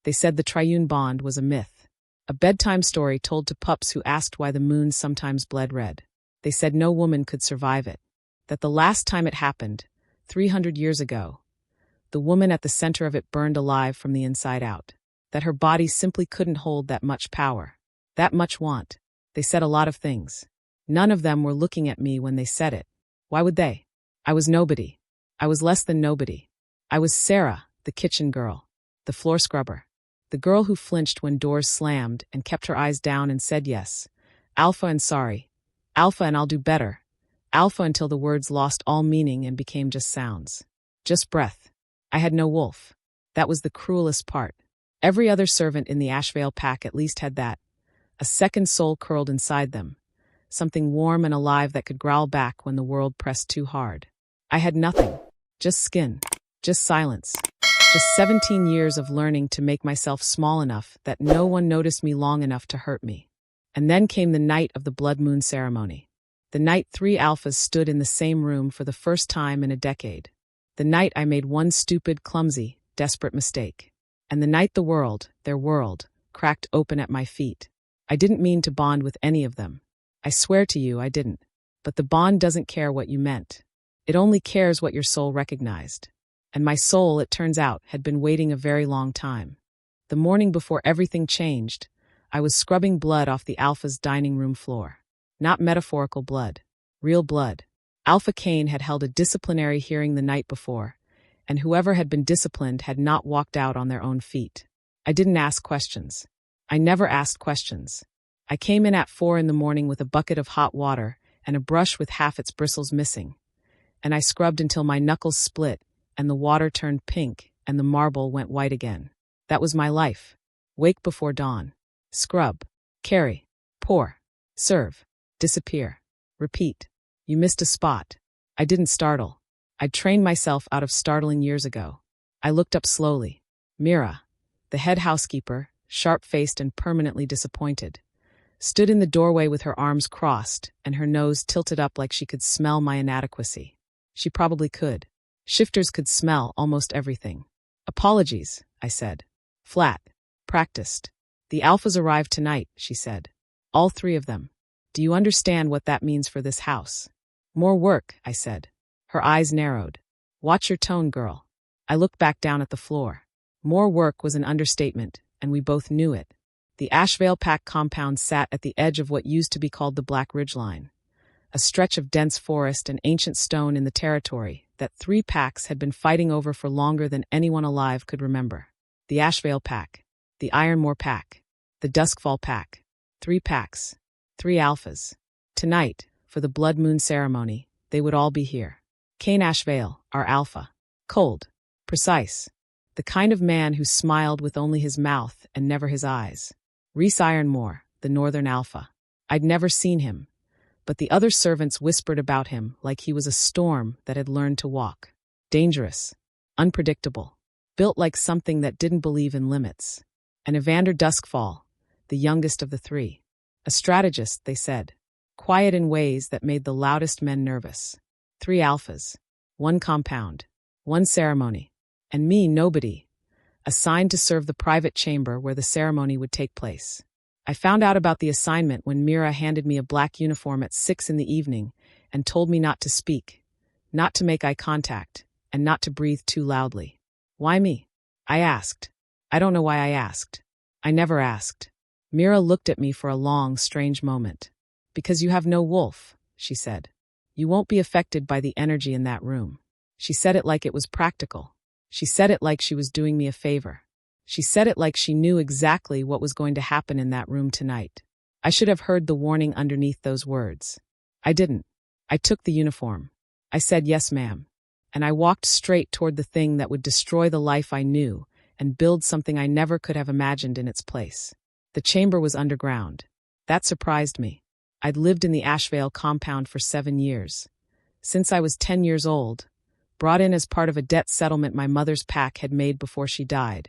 They said the triune bond was a myth, a bedtime story told to pups who asked why the moon sometimes bled red. They said no woman could survive it, that the last time it happened, 300 years ago, the woman at the center of it burned alive from the inside out, that her body simply couldn't hold that much power, that much want. They said a lot of things. None of them were looking at me when they said it. Why would they? I was nobody. I was less than nobody. I was Sarah, the kitchen girl, the floor scrubber, the girl who flinched when doors slammed and kept her eyes down and said yes, alpha and sorry, alpha and I'll do better, alpha until the words lost all meaning and became just sounds. Just breath. I had no wolf. That was the cruelest part. Every other servant in the Ashvale pack at least had that. A second soul curled inside them. Something warm and alive that could growl back when the world pressed too hard. I had nothing. Just skin. Just silence. Just 17 years of learning to make myself small enough that no one noticed me long enough to hurt me. And then came the night of the blood moon ceremony. The night 3 alphas stood in the same room for the first time in a decade. The night I made one stupid, clumsy, desperate mistake. And the night the world, their world, cracked open at my feet. I didn't mean to bond with any of them. I swear to you I didn't. But the bond doesn't care what you meant. It only cares what your soul recognized. And my soul, it turns out, had been waiting a very long time. The morning before everything changed, I was scrubbing blood off the Alpha's dining room floor. Not metaphorical blood. Real blood. Alpha Cain had held a disciplinary hearing the night before, and whoever had been disciplined had not walked out on their own feet. I didn't ask questions. I never asked questions. I came in at 4 a.m. with a bucket of hot water and a brush with half its bristles missing, and I scrubbed until my knuckles split and the water turned pink and the marble went white again. That was my life. Wake before dawn. Scrub. Carry. Pour. Serve. Disappear. Repeat. You missed a spot. I didn't startle. I'd trained myself out of startling years ago. I looked up slowly. Mira, the head housekeeper, sharp-faced and permanently disappointed, stood in the doorway with her arms crossed and her nose tilted up like she could smell my inadequacy. She probably could. Shifters could smell almost everything. Apologies, I said. Flat. Practiced. The alphas arrived tonight, she said. All 3 of them. Do you understand what that means for this house? More work, I said. Her eyes narrowed. Watch your tone, girl. I looked back down at the floor. More work was an understatement, and we both knew it. The Ashvale Pack compound sat at the edge of what used to be called the Black Ridge Line, a stretch of dense forest and ancient stone in the territory that 3 packs had been fighting over for longer than anyone alive could remember. The Ashvale Pack, the Ironmore Pack, the Duskfall Pack. 3 packs, 3 alphas. Tonight, for the Blood Moon ceremony, they would all be here. Cain Ashvale, our alpha. Cold. Precise. The kind of man who smiled with only his mouth and never his eyes. Reese Ironmore, the northern alpha. I'd never seen him, but the other servants whispered about him like he was a storm that had learned to walk. Dangerous. Unpredictable. Built like something that didn't believe in limits. And Evander Duskfall, the youngest of the 3. A strategist, they said. Quiet in ways that made the loudest men nervous. 3 alphas. 1 compound. 1 ceremony. And me, nobody. Assigned to serve the private chamber where the ceremony would take place. I found out about the assignment when Mira handed me a black uniform at 6 p.m. and told me not to speak, not to make eye contact, and not to breathe too loudly. Why me? I asked. I don't know why I asked. I never asked. Mira looked at me for a long, strange moment. Because you have no wolf, she said. You won't be affected by the energy in that room. She said it like it was practical. She said it like she was doing me a favor. She said it like she knew exactly what was going to happen in that room tonight. I should have heard the warning underneath those words. I didn't. I took the uniform. I said, yes, ma'am. And I walked straight toward the thing that would destroy the life I knew and build something I never could have imagined in its place. The chamber was underground. That surprised me. I'd lived in the Ashvale compound for 7 years. Since I was 10 years old, brought in as part of a debt settlement my mother's pack had made before she died,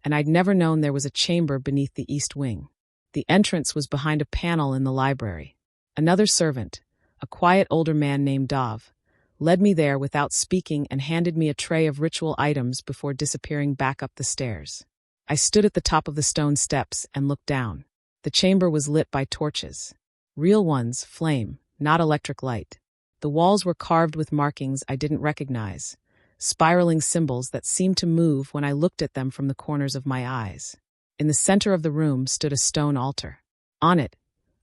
and I'd never known there was a chamber beneath the east wing. The entrance was behind a panel in the library. Another servant, a quiet older man named Dov, led me there without speaking and handed me a tray of ritual items before disappearing back up the stairs. I stood at the top of the stone steps and looked down. The chamber was lit by torches. Real ones, flame, not electric light. The walls were carved with markings I didn't recognize, spiraling symbols that seemed to move when I looked at them from the corners of my eyes. In the center of the room stood a stone altar. On it,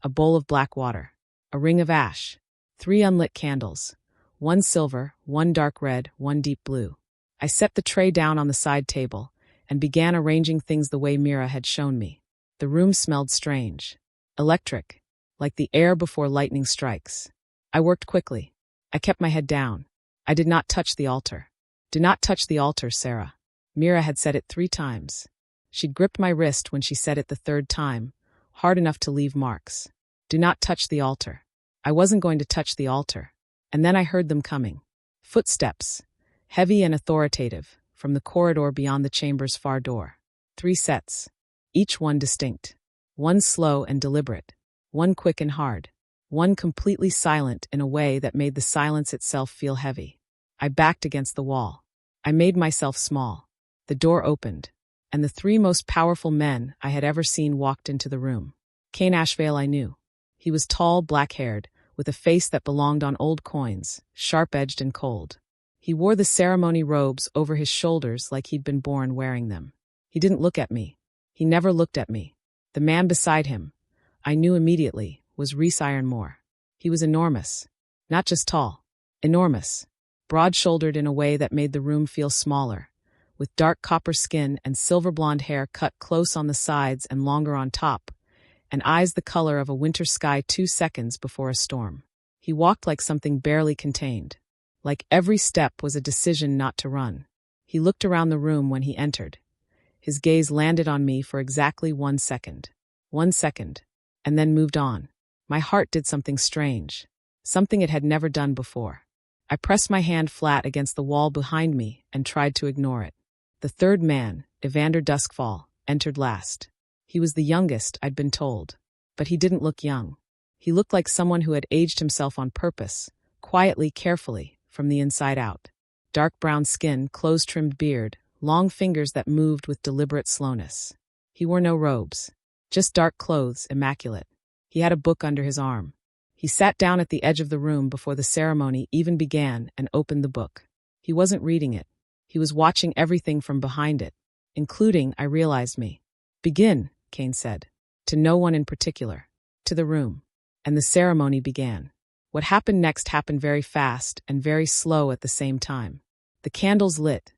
a bowl of black water, a ring of ash, 3 unlit candles, one silver, one dark red, one deep blue. I set the tray down on the side table and began arranging things the way Mira had shown me. The room smelled strange, electric, like the air before lightning strikes. I worked quickly. I kept my head down. I did not touch the altar. Do not touch the altar, Sarah. Mira had said it 3 times. She'd gripped my wrist when she said it the 3rd time, hard enough to leave marks. Do not touch the altar. I wasn't going to touch the altar. And then I heard them coming. Footsteps, heavy and authoritative, from the corridor beyond the chamber's far door. 3 sets, each one distinct. One slow and deliberate, one quick and hard, one completely silent in a way that made the silence itself feel heavy. I backed against the wall. I made myself small. The door opened, and the 3 most powerful men I had ever seen walked into the room. Cain Ashvale I knew. He was tall, black-haired, with a face that belonged on old coins, sharp-edged and cold. He wore the ceremony robes over his shoulders like he'd been born wearing them. He didn't look at me. He never looked at me. The man beside him, I knew immediately, was Rhys Ironmore. He was enormous. Not just tall. Enormous. Broad-shouldered in a way that made the room feel smaller, with dark copper skin and silver-blonde hair cut close on the sides and longer on top, and eyes the color of a winter sky 2 seconds before a storm. He walked like something barely contained. Like every step was a decision not to run. He looked around the room when he entered. His gaze landed on me for exactly 1 second. 1 second. And then moved on. My heart did something strange. Something it had never done before. I pressed my hand flat against the wall behind me and tried to ignore it. The 3rd man, Evander Duskfall, entered last. He was the youngest, I'd been told. But he didn't look young. He looked like someone who had aged himself on purpose, quietly, carefully, from the inside out. Dark brown skin, close-trimmed beard, long fingers that moved with deliberate slowness. He wore no robes. Just dark clothes, immaculate. He had a book under his arm. He sat down at the edge of the room before the ceremony even began and opened the book. He wasn't reading it. He was watching everything from behind it, including, I realized, me. Begin, Cain said. To no one in particular. To the room. And the ceremony began. What happened next happened very fast and very slow at the same time. The candles lit.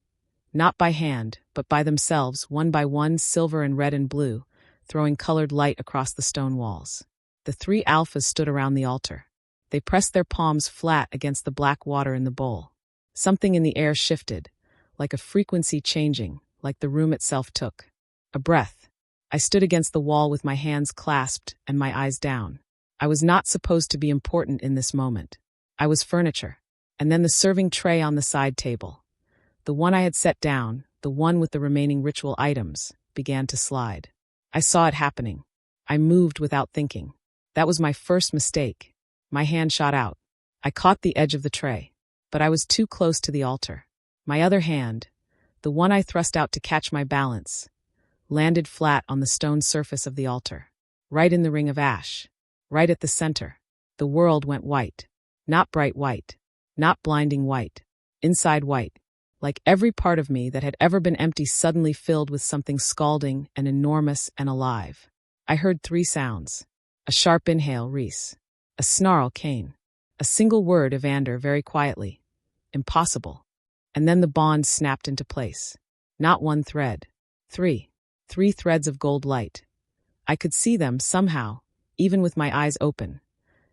Not by hand, but by themselves, one by one, silver and red and blue, throwing colored light across the stone walls. The 3 alphas stood around the altar. They pressed their palms flat against the black water in the bowl. Something in the air shifted, like a frequency changing, like the room itself took. A breath. I stood against the wall with my hands clasped and my eyes down. I was not supposed to be important in this moment. I was furniture. And then the serving tray on the side table, the one I had set down, the one with the remaining ritual items, began to slide. I saw it happening. I moved without thinking. That was my first mistake. My hand shot out. I caught the edge of the tray, but I was too close to the altar. My other hand, the one I thrust out to catch my balance, landed flat on the stone surface of the altar, right in the ring of ash, right at the center. The world went white. Not bright white, not blinding white, inside white, like every part of me that had ever been empty suddenly filled with something scalding and enormous and alive. I heard 3 sounds. A sharp inhale, Rhys. A snarl, Cain. A single word, Evander, very quietly. Impossible. And then the bond snapped into place. Not 1 thread. 3. 3 threads of gold light. I could see them, somehow, even with my eyes open.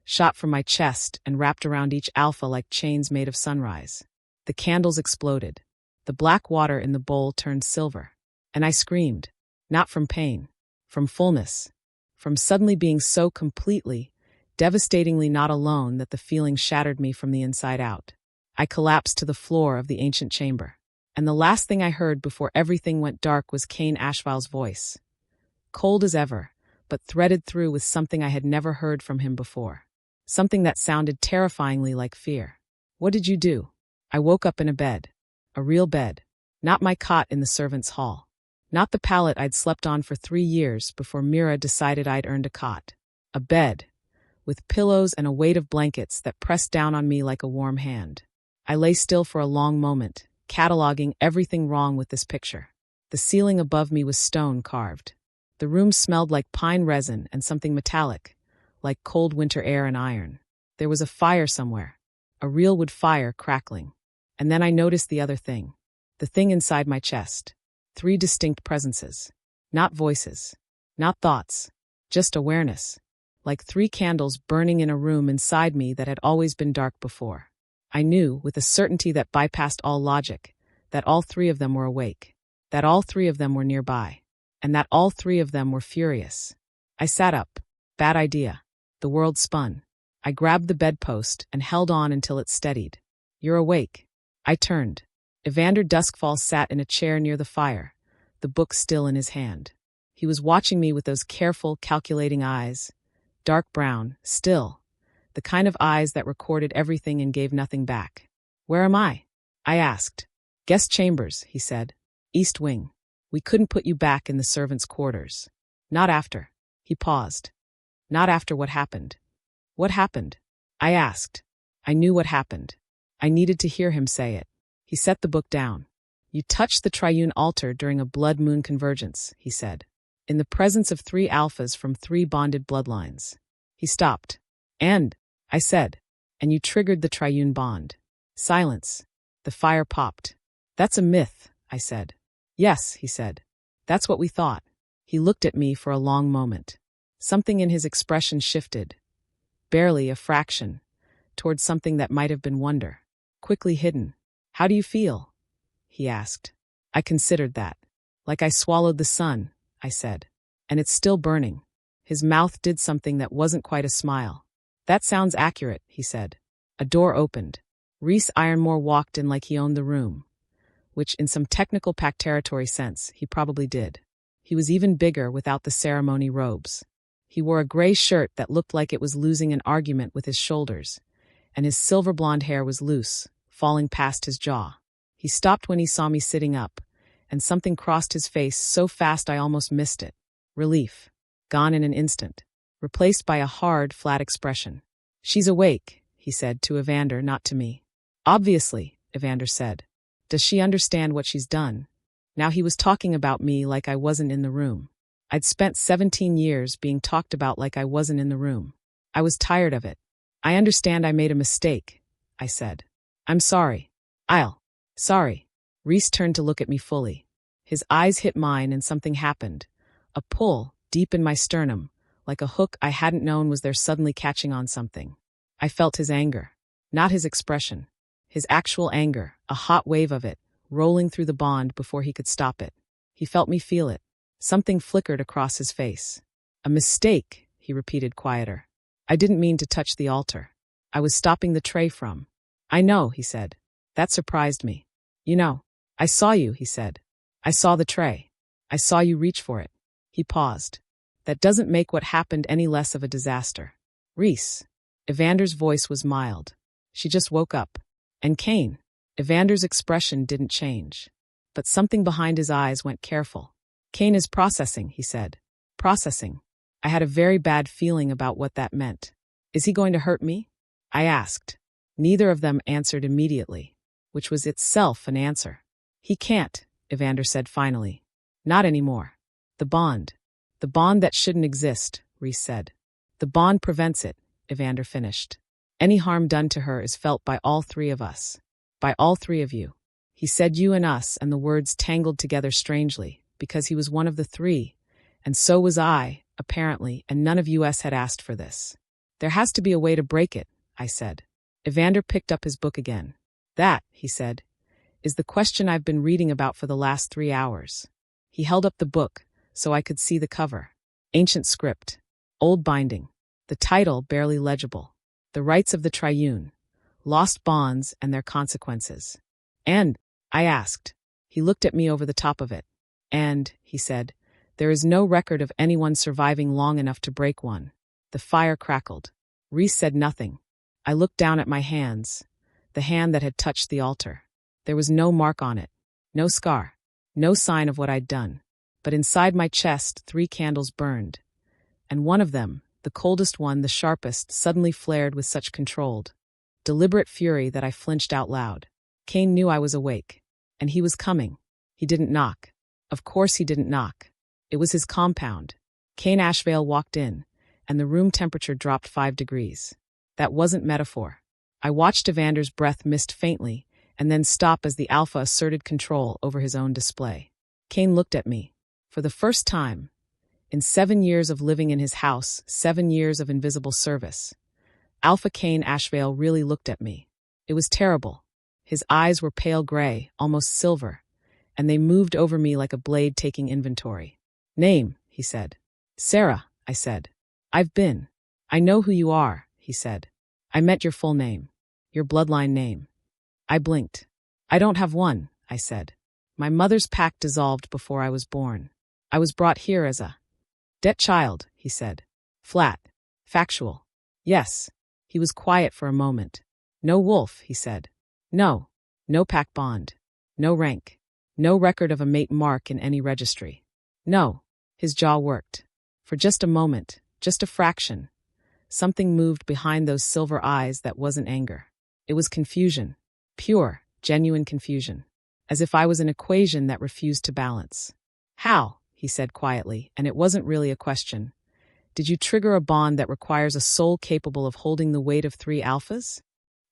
Shot from my chest and wrapped around each alpha like chains made of sunrise. The candles exploded. The black water in the bowl turned silver. And I screamed. Not from pain. From fullness. From suddenly being so completely, devastatingly not alone that the feeling shattered me from the inside out. I collapsed to the floor of the ancient chamber. And the last thing I heard before everything went dark was Cain Ashvale's voice. Cold as ever, but threaded through with something I had never heard from him before. Something that sounded terrifyingly like fear. What did you do? I woke up in a bed. A real bed. Not my cot in the servants' hall. Not the pallet I'd slept on for 3 years before Mira decided I'd earned a cot. A bed, with pillows and a weight of blankets that pressed down on me like a warm hand. I lay still for a long moment, cataloging everything wrong with this picture. The ceiling above me was stone carved. The room smelled like pine resin and something metallic, like cold winter air and iron. There was a fire somewhere, a real wood fire crackling. And then I noticed the other thing. The thing inside my chest. 3 distinct presences. Not voices. Not thoughts. Just awareness. Like 3 candles burning in a room inside me that had always been dark before. I knew, with a certainty that bypassed all logic, that all 3 of them were awake. That all 3 of them were nearby. And that all 3 of them were furious. I sat up. Bad idea. The world spun. I grabbed the bedpost and held on until it steadied. You're awake. I turned. Evander Duskfall sat in a chair near the fire, the book still in his hand. He was watching me with those careful, calculating eyes. Dark brown, still. The kind of eyes that recorded everything and gave nothing back. Where am I? I asked. Guest chambers, he said. East wing. We couldn't put you back in the servants' quarters. Not after. He paused. Not after what happened. What happened? I asked. I knew what happened. I needed to hear him say it. He set the book down. You touched the triune altar during a blood moon convergence, he said. In the presence of 3 alphas from 3 bonded bloodlines. He stopped. And, I said, and you triggered the triune bond. Silence. The fire popped. That's a myth, I said. Yes, he said. That's what we thought. He looked at me for a long moment. Something in his expression shifted. Barely a fraction. Towards something that might have been wonder. Quickly hidden. How do you feel? He asked. I considered that. Like I swallowed the sun, I said. And it's still burning. His mouth did something that wasn't quite a smile. That sounds accurate, he said. A door opened. Rhys Ironmore walked in like he owned the room. Which, in some technical pack territory sense, he probably did. He was even bigger without the ceremony robes. He wore a gray shirt that looked like it was losing an argument with his shoulders, and his silver blonde hair was loose, falling past his jaw. He stopped when he saw me sitting up, and something crossed his face so fast I almost missed it. Relief. Gone in an instant. Replaced by a hard, flat expression. She's awake, he said to Evander, not to me. Obviously, Evander said. Does she understand what she's done? Now he was talking about me like I wasn't in the room. I'd spent 17 years being talked about like I wasn't in the room. I was tired of it. I understand I made a mistake, I said. I'm sorry. Sorry. Rhys turned to look at me fully. His eyes hit mine and something happened. A pull, deep in my sternum, like a hook I hadn't known was there suddenly catching on something. I felt his anger. Not his expression. His actual anger, a hot wave of it, rolling through the bond before he could stop it. He felt me feel it. Something flickered across his face. A mistake, he repeated quieter. I didn't mean to touch the altar. I was stopping the tray from. I know, he said. That surprised me. You know, I saw you, he said. I saw the tray. I saw you reach for it. He paused. That doesn't make what happened any less of a disaster. Rhys. Evander's voice was mild. She just woke up. And Kane. Evander's expression didn't change. But something behind his eyes went careful. Kane is processing, he said. Processing. I had a very bad feeling about what that meant. Is he going to hurt me? I asked. Neither of them answered immediately, which was itself an answer. He can't, Evander said finally. Not anymore. The bond that shouldn't exist, Rhys said. The bond prevents it, Evander finished. Any harm done to her is felt by all 3 of us. By all 3 of you. He said you and us, and the words tangled together strangely, because he was one of the 3, and so was I, apparently, and none of us had asked for this. There has to be a way to break it, I said. Evander picked up his book again. That, he said, is the question I've been reading about for the last 3 hours. He held up the book, so I could see the cover. Ancient script. Old binding. The title barely legible. The Rights of the Triune. Lost bonds and their consequences. And, I asked. He looked at me over the top of it. And, he said, there is no record of anyone surviving long enough to break one. The fire crackled. Rhys said nothing. I looked down at my hands, the hand that had touched the altar. There was no mark on it, no scar, no sign of what I'd done. but inside my chest 3 candles burned, and one of them, the coldest one, the sharpest, suddenly flared with such controlled, deliberate fury that I flinched out loud. Kane knew I was awake, and he was coming. He didn't knock. Of course he didn't knock. It was his compound. Kane Ashvale walked in, and the room temperature dropped 5 degrees. That wasn't metaphor. I watched Evander's breath mist faintly, and then stop as the Alpha asserted control over his own display. Kane looked at me. For the first time, in 7 years of living in his house, 7 years of invisible service, Alpha Kane Ashvale really looked at me. It was terrible. His eyes were pale gray, almost silver, and they moved over me like a blade taking inventory. "Name," he said. "Sarah," I said. "I know who you are," he said. "I meant your full name. Your bloodline name." I blinked. "I don't have one," I said. "My mother's pact dissolved before I was born. I was brought here as a dead child," he said. Flat. Factual. "Yes." He was quiet for a moment. "No wolf," he said. "No. No pack bond. No rank. No record of a mate mark in any registry. No." His jaw worked. For just a moment, just a fraction, something moved behind those silver eyes that wasn't anger. It was confusion. Pure, genuine confusion. As if I was an equation that refused to balance. "How?" he said quietly, and it wasn't really a question. "Did you trigger a bond that requires a soul capable of holding the weight of 3 alphas?"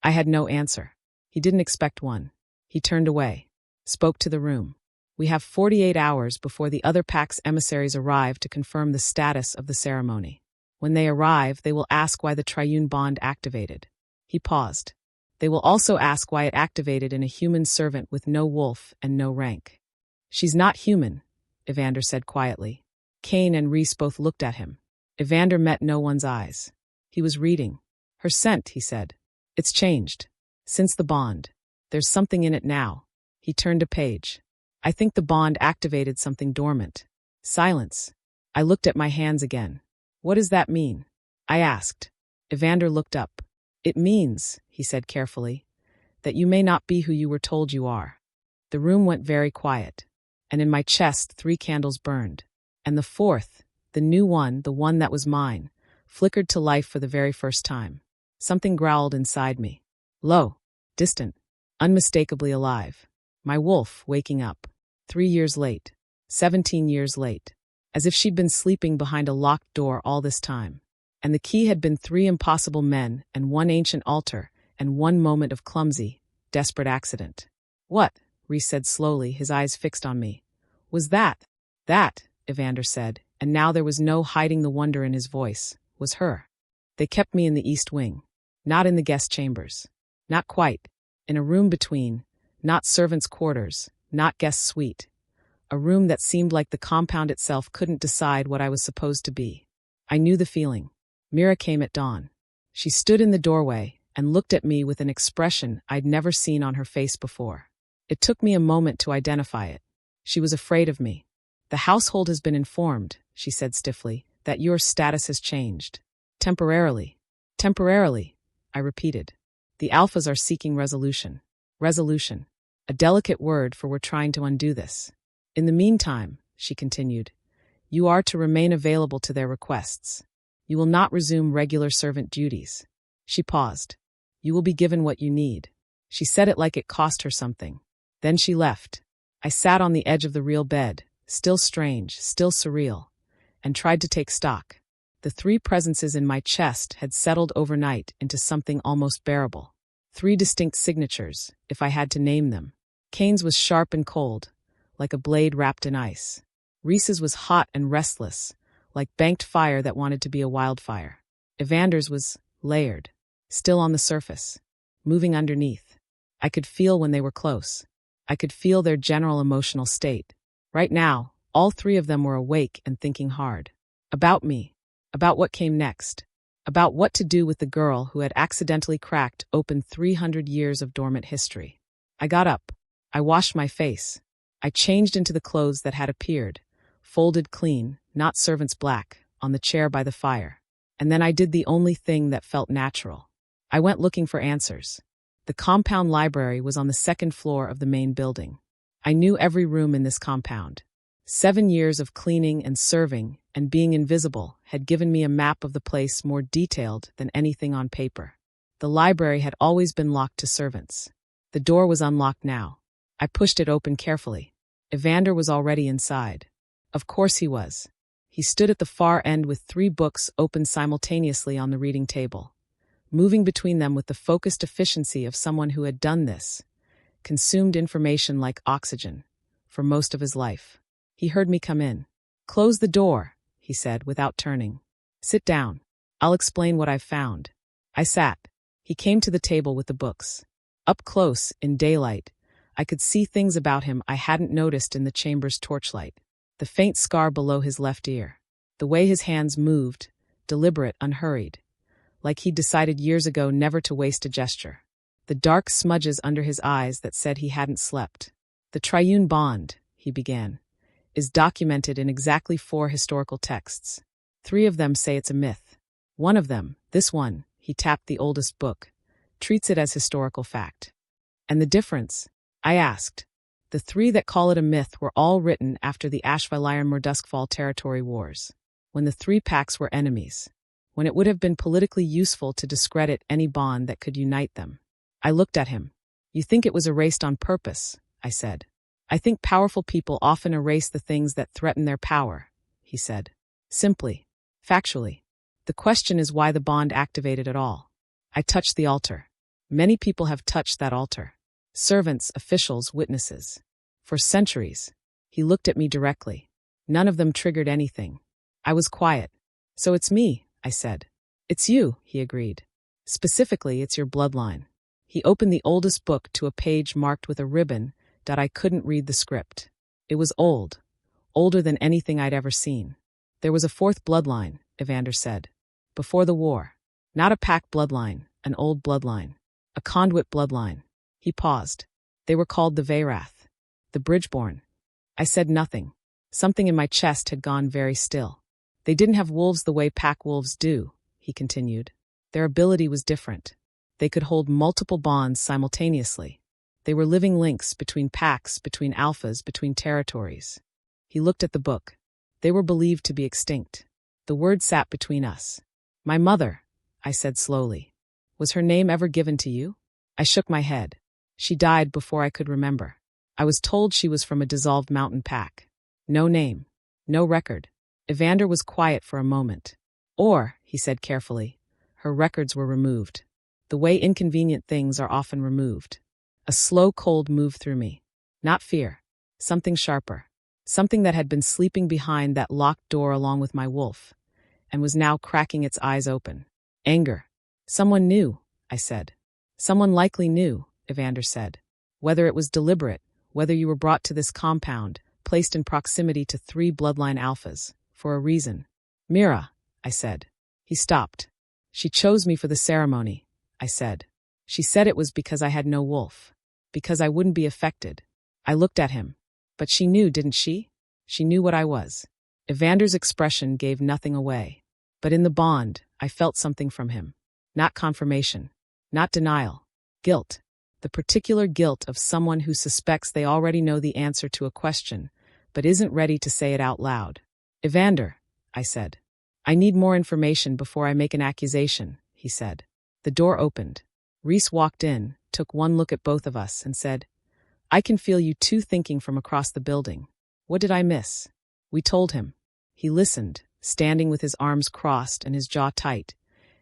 I had no answer. He didn't expect one. He turned away. Spoke to the room. "We have 48 hours before the other pack's emissaries arrive to confirm the status of the ceremony. When they arrive, they will ask why the triune bond activated." He paused. "They will also ask why it activated in a human servant with no wolf and no rank." "She's not human," Evander said quietly. Kane and Reese both looked at him. Evander met no one's eyes. He was reading. "Her scent," he said. "It's changed. Since the bond. There's something in it now." He turned a page. "I think the bond activated something dormant." Silence. I looked at my hands again. "What does that mean?" I asked. Evander looked up. "It means," he said carefully, "that you may not be who you were told you are." The room went very quiet, and in my chest 3 candles burned. And the 4th, the new one, the one that was mine, flickered to life for the very first time. Something growled inside me. Low, distant, unmistakably alive. My wolf waking up. 3 years late. 17 years late. As if she'd been sleeping behind a locked door all this time. And the key had been 3 impossible men and 1 ancient altar and 1 moment of clumsy, desperate accident. "What?" Reese said slowly, his eyes fixed on me. "Was that?" "That," Evander said, and now there was no hiding the wonder in his voice, "was her. They kept me in the East Wing. Not in the guest chambers. Not quite. In a room between, not servants' quarters, not guest suite. A room that seemed like the compound itself couldn't decide what I was supposed to be. I knew the feeling. Mira came at dawn. She stood in the doorway and looked at me with an expression I'd never seen on her face before. It took me a moment to identify it. She was afraid of me. "The household has been informed," she said stiffly, "that your status has changed. Temporarily." "Temporarily," I repeated. "The alphas are seeking resolution." Resolution. A delicate word, for we're trying to undo this. "In the meantime," she continued, "you are to remain available to their requests. You will not resume regular servant duties." She paused. "You will be given what you need." She said it like it cost her something. Then she left. I sat on the edge of the real bed, still strange, still surreal, and tried to take stock. The 3 presences in my chest had settled overnight into something almost bearable. 3 distinct signatures, if I had to name them. Kane's was sharp and cold, like a blade wrapped in ice. Reese's was hot and restless, like banked fire that wanted to be a wildfire. Evander's was layered, still on the surface, moving underneath. I could feel when they were close. I could feel their general emotional state. Right now, all 3 of them were awake and thinking hard. About me. About what came next. About what to do with the girl who had accidentally cracked open 300 years of dormant history. I got up. I washed my face. I changed into the clothes that had appeared, folded clean, not servant's black, on the chair by the fire. And then I did the only thing that felt natural. I went looking for answers. The compound library was on the 2nd floor of the main building. I knew every room in this compound. 7 years of cleaning and serving and being invisible had given me a map of the place more detailed than anything on paper. The library had always been locked to servants. The door was unlocked now. I pushed it open carefully. Evander was already inside. Of course he was. He stood at the far end with 3 books open simultaneously on the reading table, moving between them with the focused efficiency of someone who had done this, consumed information like oxygen, for most of his life. He heard me come in. "Close the door," he said without turning. "Sit down. I'll explain what I've found." I sat. He came to the table with the books. Up close, in daylight, I could see things about him I hadn't noticed in the chamber's torchlight. The faint scar below his left ear. The way his hands moved, deliberate, unhurried, like he'd decided years ago never to waste a gesture. The dark smudges under his eyes that said he hadn't slept. "The triune bond," he began, "is documented in exactly 4 historical texts. 3 of them say it's a myth. One of them, this one," he tapped the oldest book, "treats it as historical fact." "And the difference?" I asked. "The 3 that call it a myth were all written after the Ashvalyron-Murduskfall territory wars, when the 3 packs were enemies, when it would have been politically useful to discredit any bond that could unite them." I looked at him. "You think it was erased on purpose," I said. "I think powerful people often erase the things that threaten their power," he said. "Simply, factually. The question is why the bond activated at all." I touched the altar. Many people have touched that altar. Servants, officials, witnesses. For centuries. He looked at me directly. None of them triggered anything. I was quiet. "So it's me," I said. "It's you," he agreed. "Specifically, it's your bloodline." He opened the oldest book to a page marked with a ribbon that I couldn't read the script. It was old, older than anything I'd ever seen. "There was a 4th bloodline," Evander said. "Before the war. Not a pack bloodline, an old bloodline. A conduit bloodline." He paused. "They were called the Werath. The Bridgeborn." I said nothing. Something in my chest had gone very still. "They didn't have wolves the way pack wolves do," he continued. "Their ability was different. They could hold multiple bonds simultaneously. They were living links between packs, between alphas, between territories." He looked at the book. "They were believed to be extinct. The word sat between us." "My mother," I said slowly. "Was her name ever given to you?" I shook my head. "She died before I could remember. I was told she was from a dissolved mountain pack. No name. No record." Evander was quiet for a moment. "Or," he said carefully, "her records were removed. The way inconvenient things are often removed." A slow cold moved through me. Not fear. Something sharper. Something that had been sleeping behind that locked door along with my wolf, and was now cracking its eyes open. Anger. "Someone knew," I said. "Someone likely knew," Evander said. "Whether it was deliberate, whether you were brought to this compound, placed in proximity to 3 bloodline alphas, for a reason." "Mira," I said. He stopped. "She chose me for the ceremony," I said. "She said it was because I had no wolf. Because I wouldn't be affected." I looked at him. "But she knew, didn't she? She knew what I was." Evander's expression gave nothing away. But in the bond, I felt something from him. Not confirmation. Not denial. Guilt. The particular guilt of someone who suspects they already know the answer to a question, but isn't ready to say it out loud. "Evander," I said. "I need more information before I make an accusation," he said. The door opened. Reese walked in, took one look at both of us, and said, "I can feel you 2 thinking from across the building. What did I miss?" We told him. He listened, standing with his arms crossed and his jaw tight,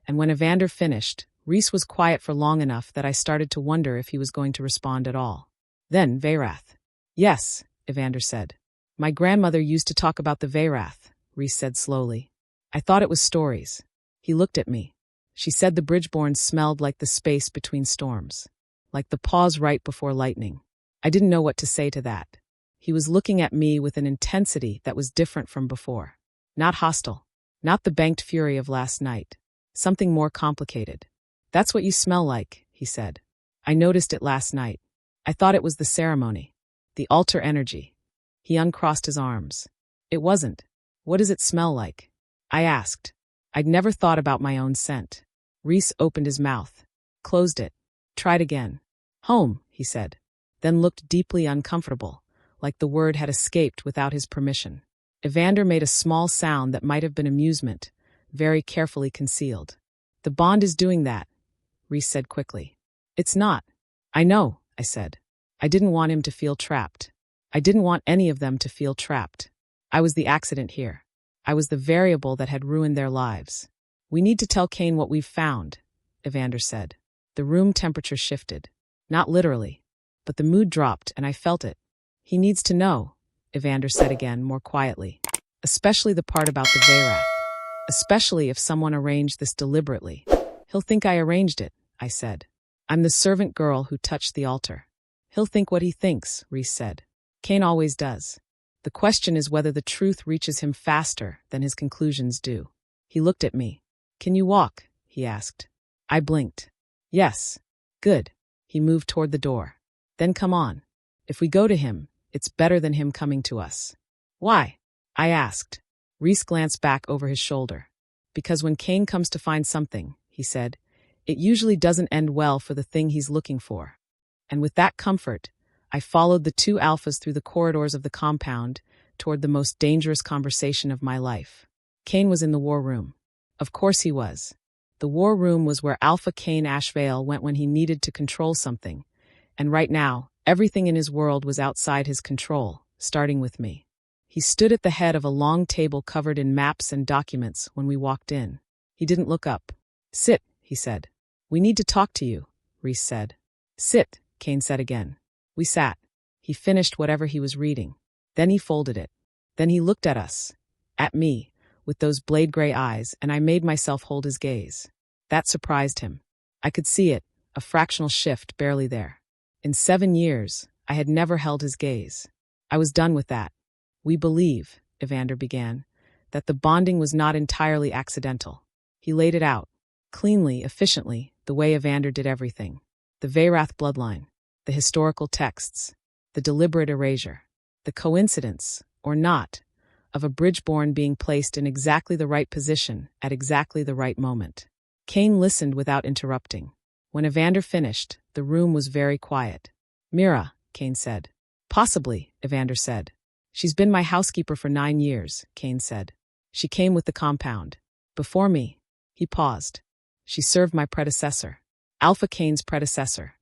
and when Evander finished, Reese was quiet for long enough that I started to wonder if he was going to respond at all. Then Werath. "Yes," Evander said. "My grandmother used to talk about the Werath," Reese said slowly. "I thought it was stories." He looked at me. "She said the Bridgeborn smelled like the space between storms, like the pause right before lightning." I didn't know what to say to that. He was looking at me with an intensity that was different from before. Not hostile. Not the banked fury of last night. Something more complicated. "That's what you smell like," he said. "I noticed it last night. I thought it was the ceremony. The altar energy." He uncrossed his arms. "It wasn't. What does it smell like?" I asked. I'd never thought about my own scent. Reese opened his mouth. Closed it. Tried again. "Home," he said. Then looked deeply uncomfortable, like the word had escaped without his permission. Evander made a small sound that might have been amusement, very carefully concealed. "The bond is doing that," Reese said quickly. "It's not." "I know," I said. I didn't want him to feel trapped. I didn't want any of them to feel trapped. I was the accident here. I was the variable that had ruined their lives. "We need to tell Kane what we've found," Evander said. The room temperature shifted. Not literally, but the mood dropped and I felt it. "He needs to know," Evander said again, more quietly. "Especially the part about the Verath. Especially if someone arranged this deliberately." "He'll think I arranged it," I said. "I'm the servant girl who touched the altar." "He'll think what he thinks," Reese said. "Kane always does. The question is whether the truth reaches him faster than his conclusions do." He looked at me. "Can you walk?" he asked. I blinked. "Yes." "Good." He moved toward the door. "Then come on. If we go to him, it's better than him coming to us." "Why?" I asked. Reese glanced back over his shoulder. "Because when Kane comes to find something," he said, "it usually doesn't end well for the thing he's looking for." And with that comfort, I followed the two alphas through the corridors of the compound toward the most dangerous conversation of my life. Kane was in the war room. Of course he was. The war room was where Alpha Kane Ashvale went when he needed to control something. And right now, everything in his world was outside his control, starting with me. He stood at the head of a long table covered in maps and documents when we walked in. He didn't look up. "Sit," he said. "We need to talk to you," Reese said. "Sit," Kane said again. We sat. He finished whatever he was reading. Then he folded it. Then he looked at us. At me, with those blade-gray eyes, and I made myself hold his gaze. That surprised him. I could see it, a fractional shift barely there. In 7 years, I had never held his gaze. I was done with that. "We believe," Evander began, "that the bonding was not entirely accidental." He laid it out, cleanly, efficiently, the way Evander did everything. The Verath bloodline, the historical texts, the deliberate erasure, the coincidence, or not, of a Bridgeborn being placed in exactly the right position at exactly the right moment. Kane listened without interrupting. When Evander finished, the room was very quiet. "Mira," Kane said. "Possibly," Evander said. "She's been my housekeeper for 9 years, Kane said. "She came with the compound. Before me." He paused. "She served my predecessor. Alpha Kane's predecessor.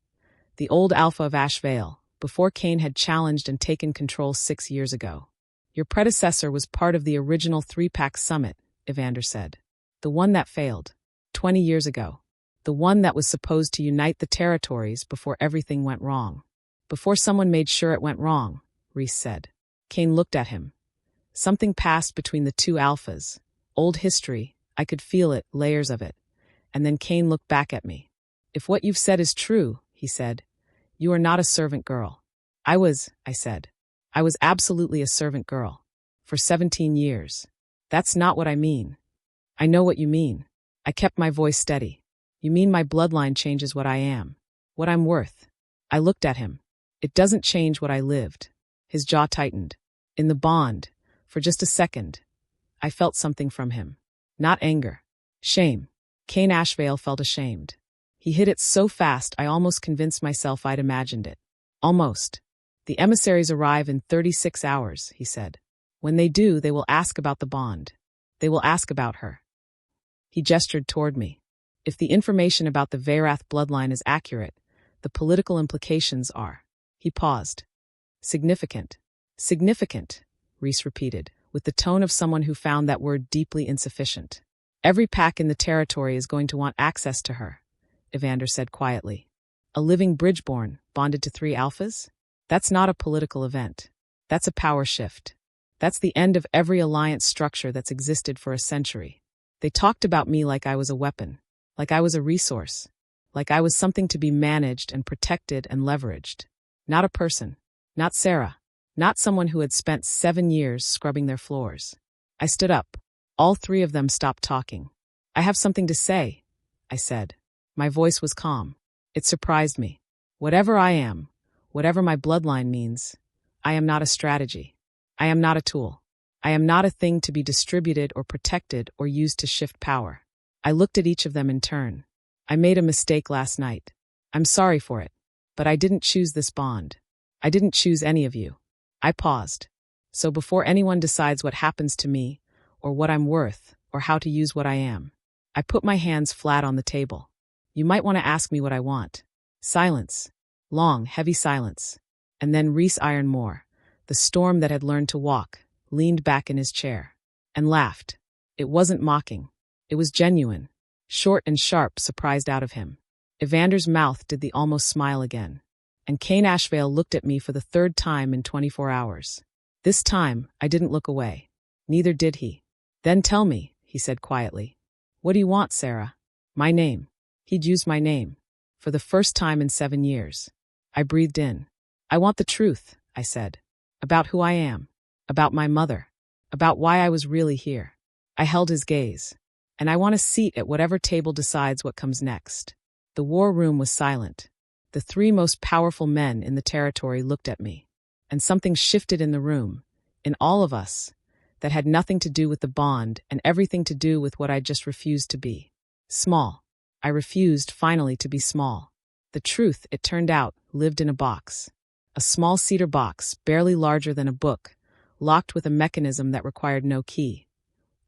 The old Alpha of Ashvale, before Kane had challenged and taken control 6 years ago. Your predecessor was part of the original 3-pack summit," Evander said. "The one that failed. 20 years ago. The one that was supposed to unite the territories before everything went wrong. Before someone made sure it went wrong," Reese said. Kane looked at him. Something passed between the two alphas. Old history, I could feel it, layers of it. And then Kane looked back at me. "If what you've said is true," he said, "you are not a servant girl." I said. "I was absolutely a servant girl. For 17 years. That's not what I mean." "I know what you mean." I kept my voice steady. "You mean my bloodline changes what I am. What I'm worth." I looked at him. "It doesn't change what I lived." His jaw tightened. In the bond, for just a second, I felt something from him. Not anger. Shame. Kane Ashvale felt ashamed. He hit it so fast I almost convinced myself I'd imagined it. Almost. "The emissaries arrive in 36 hours, he said. "When they do, they will ask about the bond. They will ask about her." He gestured toward me. "If the information about the Verath bloodline is accurate, the political implications are." He paused. "Significant." "Significant," Reese repeated, with the tone of someone who found that word deeply insufficient. "Every pack in the territory is going to want access to her," Evander said quietly. "A living Bridgeborn, bonded to 3 alphas? That's not a political event. That's a power shift. That's the end of every alliance structure that's existed for a century. They talked about me like I was a weapon, like I was a resource, like I was something to be managed and protected and leveraged. Not a person. Not Sarah. Not someone who had spent 7 years scrubbing their floors." I stood up. All 3 of them stopped talking. "I have something to say," I said. My voice was calm. It surprised me. Whatever I am, whatever my bloodline means, I am not a strategy. I am not a tool. I am not a thing to be distributed or protected or used to shift power. I looked at each of them in turn. "I made a mistake last night. I'm sorry for it. But I didn't choose this bond. I didn't choose any of you. I paused. So before anyone decides what happens to me, or what I'm worth, or how to use what I am, I put my hands flat on the table. You might want to ask me what I want. Silence. Long, heavy silence. And then Reese Ironmore, the storm that had learned to walk, leaned back in his chair and laughed. It wasn't mocking. It was genuine. Short and sharp, surprised out of him. Evander's mouth did the almost smile again. And Cain Ashvale looked at me for the third time in 24 hours. This time, I didn't look away. Neither did he. Then tell me, he said quietly. What do you want, Sarah? My name. He'd used my name. For the first time in 7 years. I breathed in. I want the truth, I said. About who I am. About my mother. About why I was really here. I held his gaze. And I want a seat at whatever table decides what comes next. The war room was silent. The 3 most powerful men in the territory looked at me. And something shifted in the room, in all of us, that had nothing to do with the bond and everything to do with what I just refused to be. Small. I refused, finally, to be small. The truth, it turned out, lived in a box. A small cedar box, barely larger than a book, locked with a mechanism that required no key.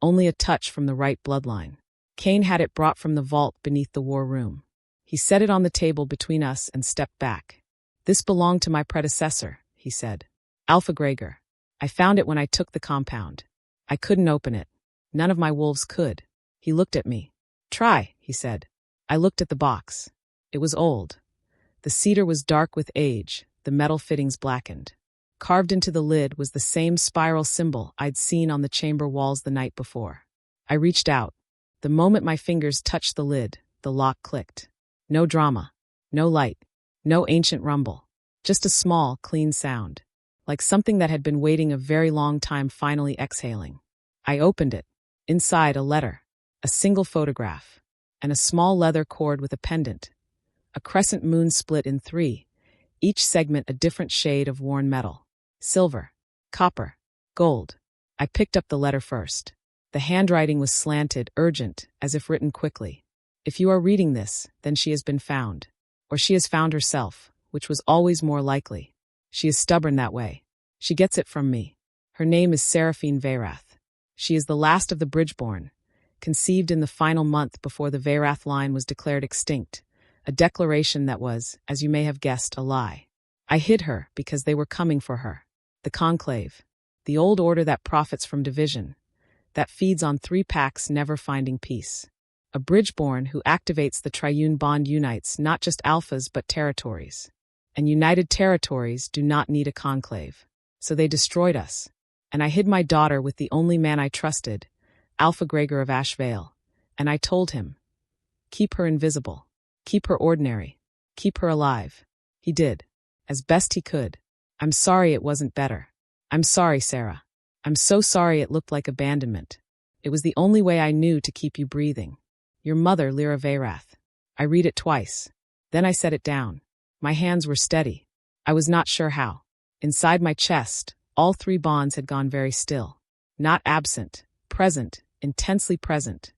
Only a touch from the right bloodline. Cain had it brought from the vault beneath the war room. He set it on the table between us and stepped back. This belonged to my predecessor, he said. Alpha Gregor. I found it when I took the compound. I couldn't open it. None of my wolves could. He looked at me. Try, he said. I looked at the box. It was old. The cedar was dark with age, the metal fittings blackened. Carved into the lid was the same spiral symbol I'd seen on the chamber walls the night before. I reached out. The moment my fingers touched the lid, the lock clicked. No drama. No light. No ancient rumble. Just a small, clean sound. Like something that had been waiting a very long time finally exhaling. I opened it. Inside, a letter. A single photograph. And a small leather cord with a pendant. A crescent moon split in 3. Each segment a different shade of worn metal. Silver. Copper. Gold. I picked up the letter first. The handwriting was slanted, urgent, as if written quickly. If you are reading this, then she has been found. Or she has found herself, which was always more likely. She is stubborn that way. She gets it from me. Her name is Seraphine Veyrath. She is the last of the Bridgeborn, conceived in the final month before the Veyrath line was declared extinct, a declaration that was, as you may have guessed, a lie. I hid her because they were coming for her. The Conclave. The old order that profits from division. That feeds on 3 packs never finding peace. A Bridgeborn who activates the triune bond unites not just alphas but territories. And united territories do not need a conclave. So they destroyed us. And I hid my daughter with the only man I trusted, Alpha Gregor of Ashvale. And I told him, keep her invisible. Keep her ordinary. Keep her alive. He did. As best he could. I'm sorry it wasn't better. I'm sorry, Sarah. I'm so sorry it looked like abandonment. It was the only way I knew to keep you breathing. Your mother, Lyra Veyrath. I read it twice. Then I set it down. My hands were steady. I was not sure how. Inside my chest, all 3 bonds had gone very still. Not absent, present, intensely present.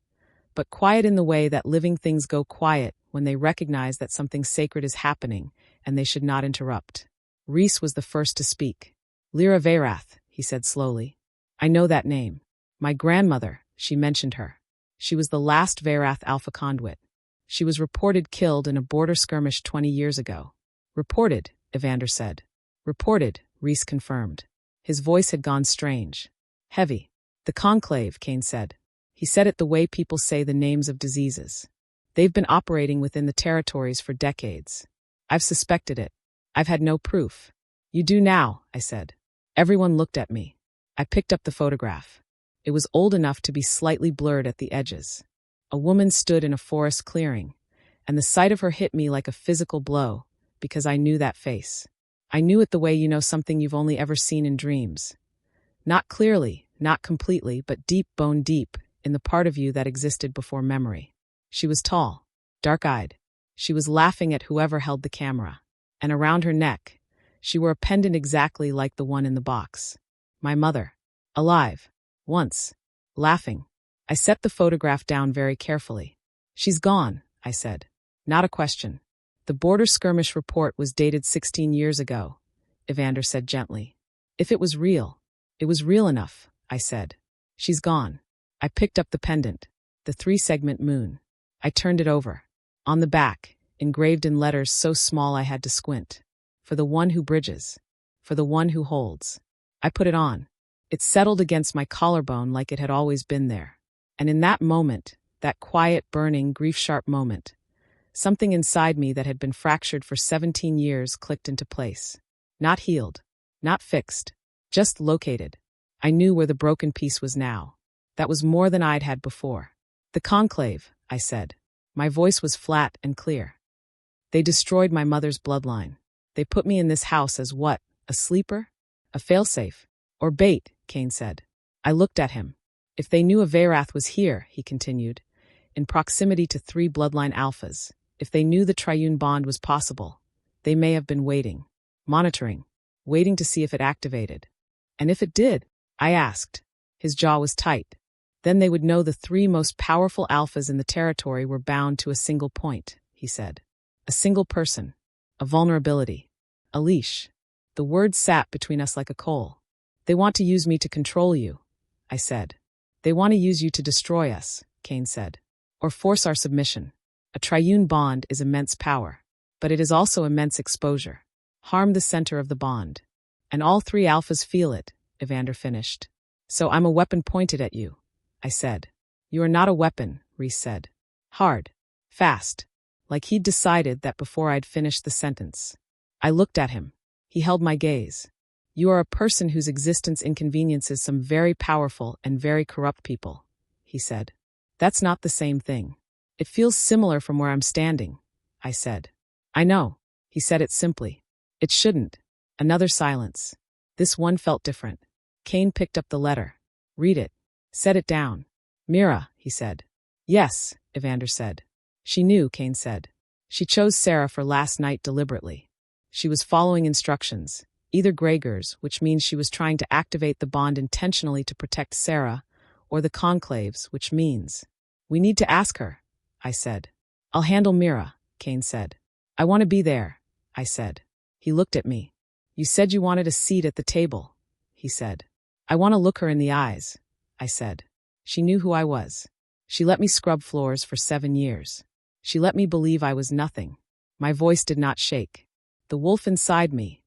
But quiet in the way that living things go quiet when they recognize that something sacred is happening and they should not interrupt. Reese was the first to speak. Lyra Veyrath, he said slowly. I know that name. My grandmother, she mentioned her. She was the last Veyrath Alpha Conduit. She was reported killed in a border skirmish 20 years ago. Reported, Evander said. Reported, Reese confirmed. His voice had gone strange. Heavy. The Conclave, Cain said. He said it the way people say the names of diseases. They've been operating within the territories for decades. I've suspected it. I've had no proof. You do now, I said. Everyone looked at me. I picked up the photograph. It was old enough to be slightly blurred at the edges. A woman stood in a forest clearing, and the sight of her hit me like a physical blow, because I knew that face. I knew it the way you know something you've only ever seen in dreams. Not clearly, not completely, but deep bone deep, in the part of you that existed before memory. She was tall, dark-eyed. She was laughing at whoever held the camera. And around her neck, she wore a pendant exactly like the one in the box. My mother. Alive. Once. Laughing. I set the photograph down very carefully. She's gone, I said. Not a question. The border skirmish report was dated 16 years ago, Evander said gently. If it was real enough, I said. She's gone. I picked up the pendant, the 3-segment moon. I turned it over. On the back, engraved in letters so small I had to squint. For the one who bridges. For the one who holds. I put it on. It settled against my collarbone like it had always been there. And in that moment, that quiet, burning, grief-sharp moment, something inside me that had been fractured for 17 years clicked into place. Not healed. Not fixed. Just located. I knew where the broken piece was now. That was more than I'd had before. The conclave, I said. My voice was flat and clear. They destroyed my mother's bloodline. They put me in this house as what? A sleeper? A failsafe? Or bait, Kane said. I looked at him. If they knew a Werath was here, he continued, in proximity to 3 bloodline alphas, if they knew the triune bond was possible, they may have been waiting, monitoring, waiting to see if it activated. And if it did? I asked. His jaw was tight. Then they would know the 3 most powerful alphas in the territory were bound to a single point, he said. A single person. A vulnerability. A leash. The words sat between us like a coal. They want to use me to control you, I said. They want to use you to destroy us, Kane said. Or force our submission. A triune bond is immense power. But it is also immense exposure. Harm the center of the bond. And all 3 alphas feel it, Evander finished. So I'm a weapon pointed at you, I said. You are not a weapon, Reese said. Hard. Fast. Like he'd decided that before I'd finished the sentence. I looked at him. He held my gaze. You are a person whose existence inconveniences some very powerful and very corrupt people, he said. That's not the same thing. It feels similar from where I'm standing, I said. I know. He said it simply. It shouldn't. Another silence. This one felt different. Kane picked up the letter. Read it. Set it down. Mira, he said. Yes, Evander said. She knew, Kane said. She chose Sarah for last night deliberately. She was following instructions, either Gregor's, which means she was trying to activate the bond intentionally to protect Sarah, or the conclaves, which means. We need to ask her, I said. I'll handle Mira, Kane said. I want to be there, I said. He looked at me. You said you wanted a seat at the table, he said. I want to look her in the eyes, I said. She knew who I was. She let me scrub floors for 7 years. She let me believe I was nothing. My voice did not shake. The wolf inside me,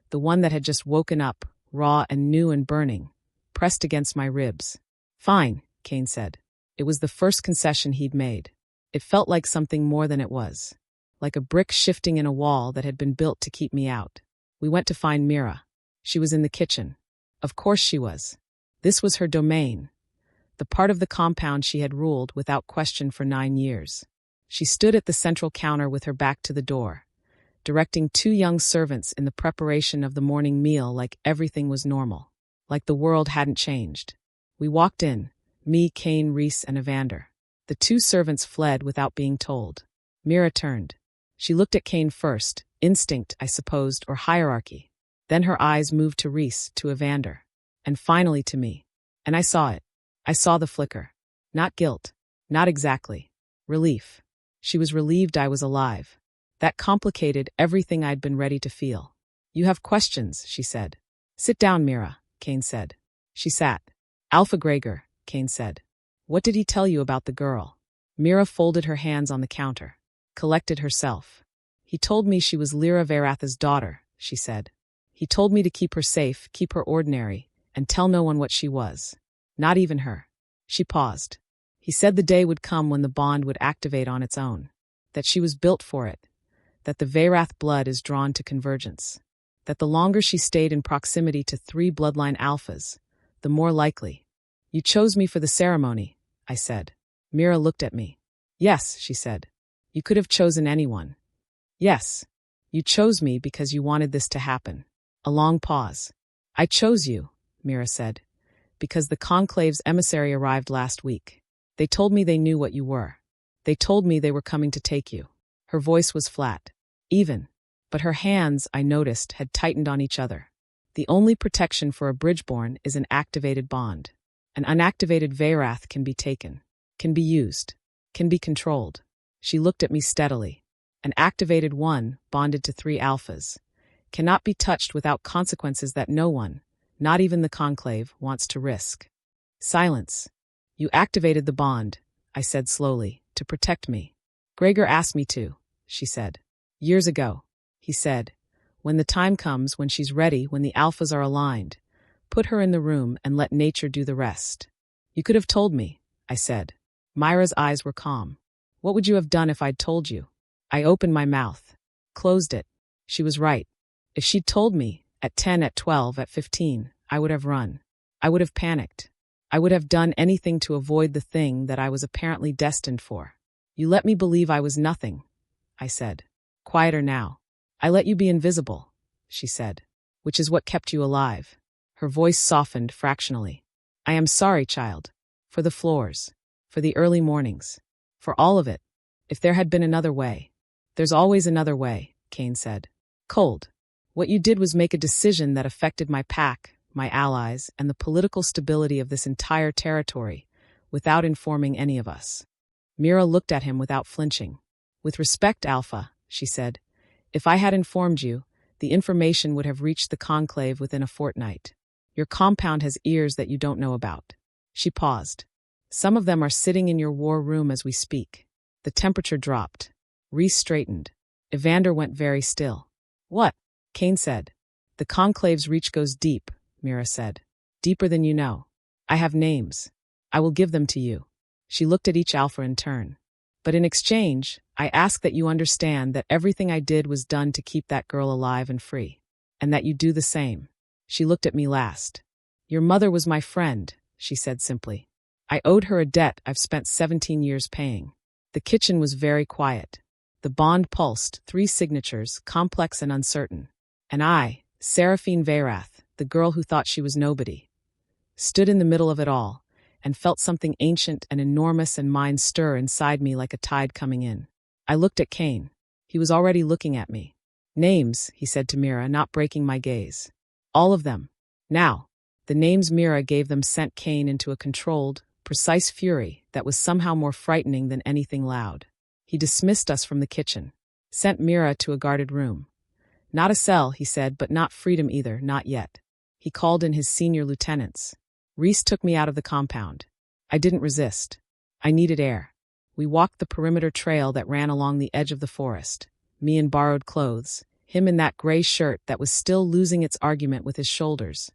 the one that had just woken up, raw and new and burning, pressed against my ribs. Fine, Kane said. It was the first concession he'd made. It felt like something more than it was. Like a brick shifting in a wall that had been built to keep me out. We went to find Mira. She was in the kitchen. Of course she was. This was her domain. The part of the compound she had ruled without question for 9 years. She stood at the central counter with her back to the door, directing 2 young servants in the preparation of the morning meal like everything was normal. Like the world hadn't changed. We walked in, me, Kane, Reese, and Evander. The 2 servants fled without being told. Mira turned. She looked at Kane first, instinct, I supposed, or hierarchy. Then her eyes moved to Reese, to Evander, and finally to me. And I saw it. I saw the flicker. Not guilt. Not exactly. Relief. She was relieved I was alive. That complicated everything I'd been ready to feel. You have questions, she said. Sit down, Mira, Kane said. She sat. Alpha Gregor, Kane said. What did he tell you about the girl? Mira folded her hands on the counter. Collected herself. He told me she was Lyra Veratha's daughter, she said. He told me to keep her safe, keep her ordinary, and tell no one what she was. Not even her. She paused. He said the day would come when the bond would activate on its own. That she was built for it. That the Werath blood is drawn to convergence. That the longer she stayed in proximity to 3 bloodline alphas, the more likely. You chose me for the ceremony, I said. Mira looked at me. Yes, she said. You could have chosen anyone. Yes. You chose me because you wanted this to happen. A long pause. I chose you, Mira said, because the conclave's emissary arrived last week. They told me they knew what you were. They told me they were coming to take you. Her voice was flat. Even. But her hands, I noticed, had tightened on each other. The only protection for a Bridgeborn is an activated bond. An unactivated Werath can be taken. Can be used. Can be controlled. She looked at me steadily. An activated one, bonded to 3 alphas, cannot be touched without consequences that no one, not even the conclave, wants to risk. Silence. You activated the bond, I said slowly, to protect me. Gregor asked me to, she said. Years ago, he said. When the time comes, when she's ready, when the alphas are aligned, put her in the room and let nature do the rest. You could have told me, I said. Myra's eyes were calm. What would you have done if I'd told you? I opened my mouth, closed it. She was right. If she'd told me, at 10, at 12, at 15, I would have run. I would have panicked. I would have done anything to avoid the thing that I was apparently destined for. You let me believe I was nothing, I said. Quieter now. I let you be invisible, she said, which is what kept you alive. Her voice softened fractionally. I am sorry, child. For the floors. For the early mornings. For all of it. If there had been another way. There's always another way, Kane said. Cold. What you did was make a decision that affected my pack, my allies, and the political stability of this entire territory, without informing any of us. Mira looked at him without flinching. With respect, Alpha, she said, if I had informed you, the information would have reached the conclave within a fortnight. Your compound has ears that you don't know about. She paused. Some of them are sitting in your war room as we speak. The temperature dropped. Reese straightened. Evander went very still. What? Kane said. The conclave's reach goes deep, Mira said. Deeper than you know. I have names. I will give them to you. She looked at each alpha in turn. But in exchange, I ask that you understand that everything I did was done to keep that girl alive and free. And that you do the same. She looked at me last. Your mother was my friend, she said simply. I owed her a debt I've spent 17 years paying. The kitchen was very quiet. The bond pulsed, 3 signatures, complex and uncertain. And I, Seraphine Veyrath, the girl who thought she was nobody, stood in the middle of it all, and felt something ancient and enormous and mine stir inside me like a tide coming in. I looked at Kane. He was already looking at me. Names, he said to Mira, not breaking my gaze. All of them. Now, the names Mira gave them sent Kane into a controlled, precise fury that was somehow more frightening than anything loud. He dismissed us from the kitchen, sent Mira to a guarded room. Not a cell, he said, but not freedom either, not yet. He called in his senior lieutenants. Reese took me out of the compound. I didn't resist. I needed air. We walked the perimeter trail that ran along the edge of the forest. Me in borrowed clothes, him in that gray shirt that was still losing its argument with his shoulders.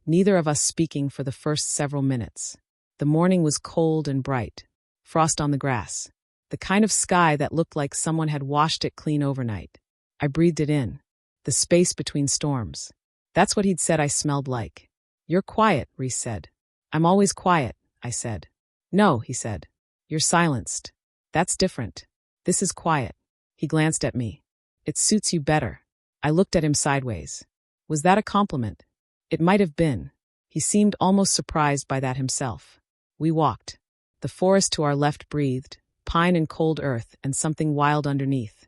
Neither of us speaking for the first several minutes. The morning was cold and bright. Frost on the grass. The kind of sky that looked like someone had washed it clean overnight. I breathed it in. The space between storms. That's what he'd said I smelled like. You're quiet, Reese said. I'm always quiet, I said. No, he said. You're silenced. That's different. This is quiet. He glanced at me. It suits you better. I looked at him sideways. Was that a compliment? It might have been. He seemed almost surprised by that himself. We walked. The forest to our left breathed, pine and cold earth and something wild underneath.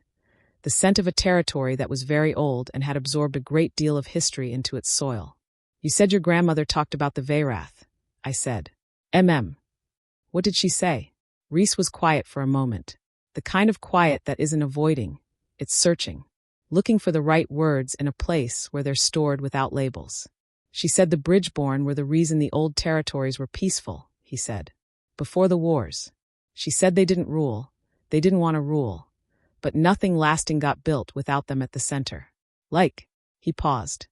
The scent of a territory that was very old and had absorbed a great deal of history into its soil. You said your grandmother talked about the Veyrath, I said. What did she say? Reese was quiet for a moment. The kind of quiet that isn't avoiding, it's searching. Looking for the right words in a place where they're stored without labels. She said the Bridgeborn were the reason the old territories were peaceful, he said. Before the wars. She said they didn't rule. They didn't want to rule. But nothing lasting got built without them at the center. He paused.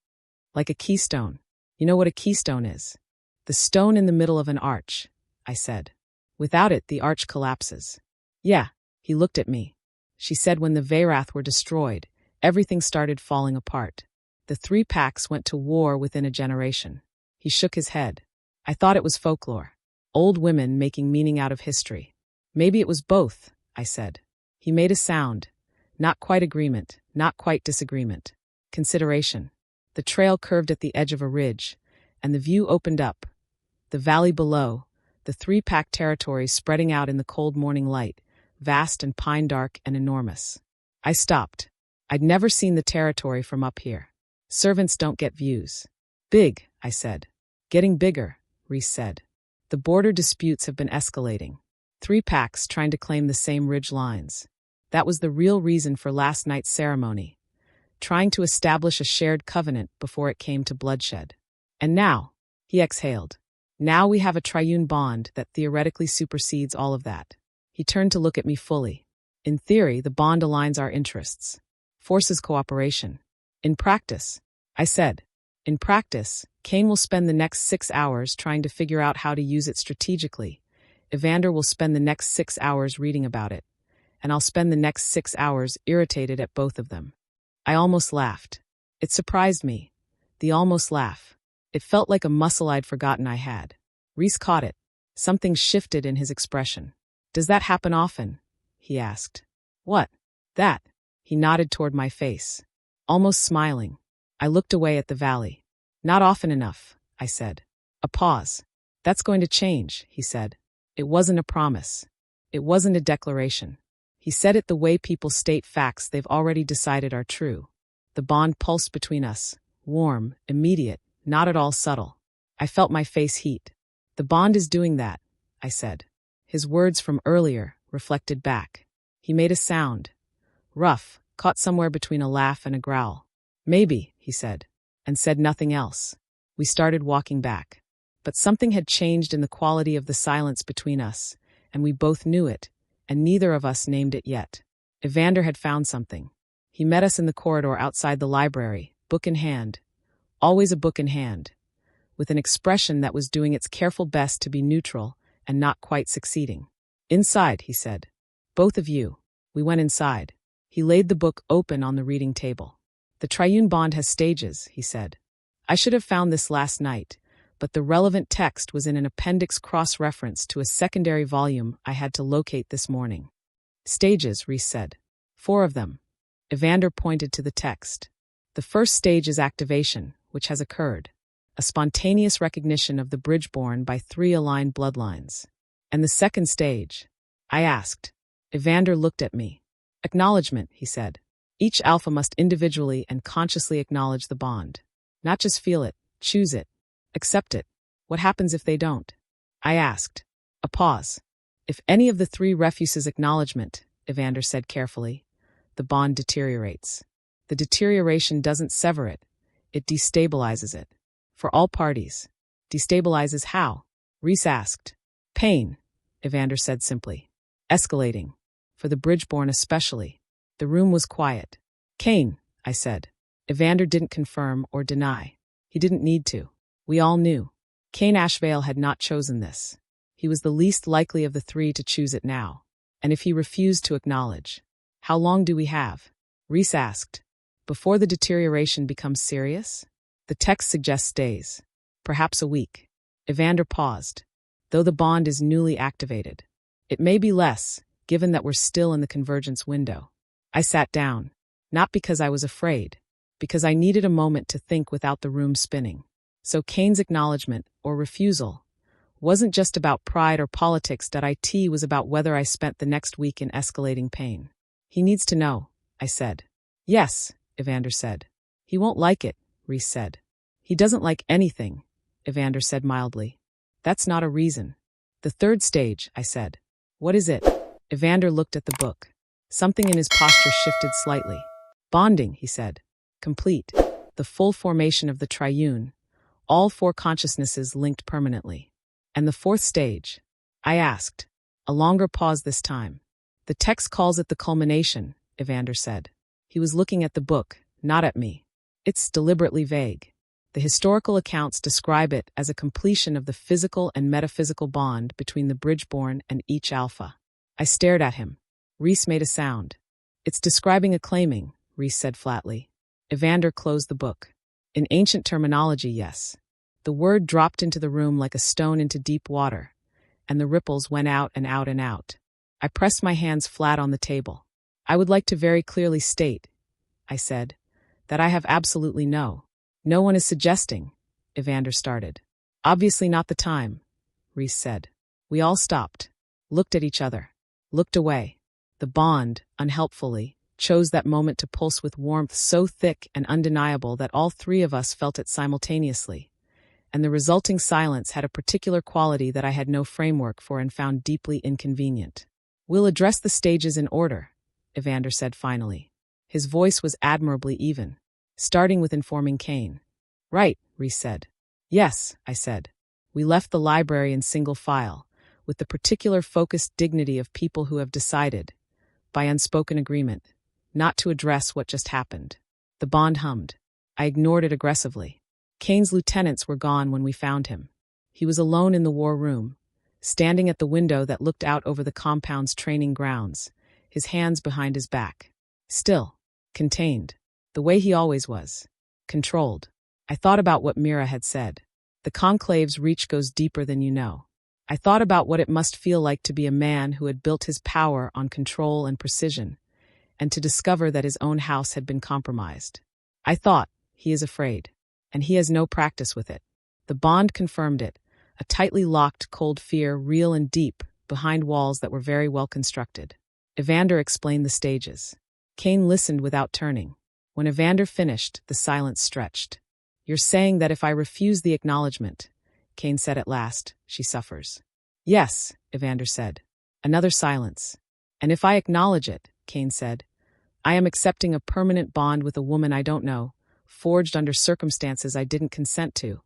Like a keystone. You know what a keystone is? The stone in the middle of an arch, I said. Without it, the arch collapses. Yeah, he looked at me. She said when the Veyrath were destroyed, everything started falling apart. The 3 packs went to war within a generation. He shook his head. I thought it was folklore. Old women making meaning out of history. Maybe it was both, I said. He made a sound. Not quite agreement, not quite disagreement. Consideration. The trail curved at the edge of a ridge, and the view opened up. The valley below, the 3-pack territory spreading out in the cold morning light, vast and pine-dark and enormous. I stopped. I'd never seen the territory from up here. Servants don't get views. Big, I said. Getting bigger, Reese said. The border disputes have been escalating. 3 packs trying to claim the same ridge lines. That was the real reason for last night's ceremony. Trying to establish a shared covenant before it came to bloodshed. And now, he exhaled. Now we have a triune bond that theoretically supersedes all of that. He turned to look at me fully. In theory, the bond aligns our interests, forces cooperation. In practice, I said, in practice, Kane will spend the next 6 hours trying to figure out how to use it strategically. Evander will spend the next 6 hours reading about it, and I'll spend the next 6 hours irritated at both of them. I almost laughed. It surprised me. The almost laugh. It felt like a muscle I'd forgotten I had. Reese caught it. Something shifted in his expression. Does that happen often? He asked. What? That. He nodded toward my face, almost smiling. I looked away at the valley. Not often enough, I said. A pause. That's going to change, he said. It wasn't a promise. It wasn't a declaration. He said it the way people state facts they've already decided are true. The bond pulsed between us, warm, immediate, not at all subtle. I felt my face heat. The bond is doing that, I said. His words from earlier reflected back. He made a sound. Rough, caught somewhere between a laugh and a growl. Maybe, he said, and said nothing else. We started walking back. But something had changed in the quality of the silence between us, and we both knew it, and neither of us named it yet. Evander had found something. He met us in the corridor outside the library, book in hand. Always a book in hand, with an expression that was doing its careful best to be neutral and not quite succeeding. Inside, he said. Both of you. We went inside. He laid the book open on the reading table. The triune bond has stages, he said. I should have found this last night, but the relevant text was in an appendix cross-reference to a secondary volume I had to locate this morning. Stages, Reese said. 4 of them. Evander pointed to the text. The first stage is activation, which has occurred. A spontaneous recognition of the Bridgeborn by 3 aligned bloodlines. And the second stage? I asked. Evander looked at me. Acknowledgement, he said. Each alpha must individually and consciously acknowledge the bond. Not just feel it, choose it, accept it. What happens if they don't? I asked. A pause. If any of the 3 refuses acknowledgement, Evander said carefully, the bond deteriorates. The deterioration doesn't sever it. It destabilizes it. For all parties. Destabilizes how? Reese asked. Pain, Evander said simply. Escalating. For the Bridgeborn especially. The room was quiet. Kane, I said. Evander didn't confirm or deny. He didn't need to. We all knew. Kane Ashvale had not chosen this. He was the least likely of the 3 to choose it now. And if he refused to acknowledge, how long do we have? Reese asked. Before the deterioration becomes serious? The text suggests days. Perhaps a week. Evander paused. Though the bond is newly activated. It may be less, given that we're still in the convergence window. I sat down. Not because I was afraid. Because I needed a moment to think without the room spinning. So Kane's acknowledgement, or refusal, wasn't just about pride or politics. It was about whether I spent the next week in escalating pain. He needs to know, I said. Yes, Evander said. He won't like it, Reese said. He doesn't like anything, Evander said mildly. That's not a reason. The third stage, I said. What is it? Evander looked at the book. Something in his posture shifted slightly. Bonding, he said. Complete. The full formation of the triune. All 4 consciousnesses linked permanently. And the 4th stage? I asked. A longer pause this time. The text calls it the culmination, Evander said. He was looking at the book, not at me. It's deliberately vague. The historical accounts describe it as a completion of the physical and metaphysical bond between the Bridgeborn and each alpha. I stared at him. Reese made a sound. It's describing a claiming, Reese said flatly. Evander closed the book. In ancient terminology, yes. The word dropped into the room like a stone into deep water, and the ripples went out and out and out. I pressed my hands flat on the table. I would like to very clearly state, I said, that I have absolutely no one is suggesting, Evander started. Obviously not the time, Reese said. We all stopped, looked at each other, looked away. The bond, unhelpfully, chose that moment to pulse with warmth so thick and undeniable that all 3 of us felt it simultaneously. And the resulting silence had a particular quality that I had no framework for and found deeply inconvenient. We'll address the stages in order, Evander said finally. His voice was admirably even, starting with informing Kane. Right, Reese said. Yes, I said. We left the library in single file, with the particular focused dignity of people who have decided, by unspoken agreement, not to address what just happened. The bond hummed. I ignored it aggressively. Kane's lieutenants were gone when we found him. He was alone in the war room, standing at the window that looked out over the compound's training grounds, his hands behind his back. Still, contained, the way he always was. Controlled. I thought about what Mira had said. The conclave's reach goes deeper than you know. I thought about what it must feel like to be a man who had built his power on control and precision, and to discover that his own house had been compromised. I thought, he is afraid, and he has no practice with it. The bond confirmed it, a tightly locked cold fear, real and deep, behind walls that were very well constructed. Evander explained the stages. Kane listened without turning. When Evander finished, the silence stretched. You're saying that if I refuse the acknowledgement, Kane said at last, she suffers. Yes, Evander said. Another silence. And if I acknowledge it, Kane said, I am accepting a permanent bond with a woman I don't know, forged under circumstances I didn't consent to,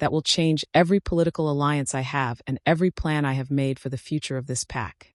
that will change every political alliance I have and every plan I have made for the future of this pack.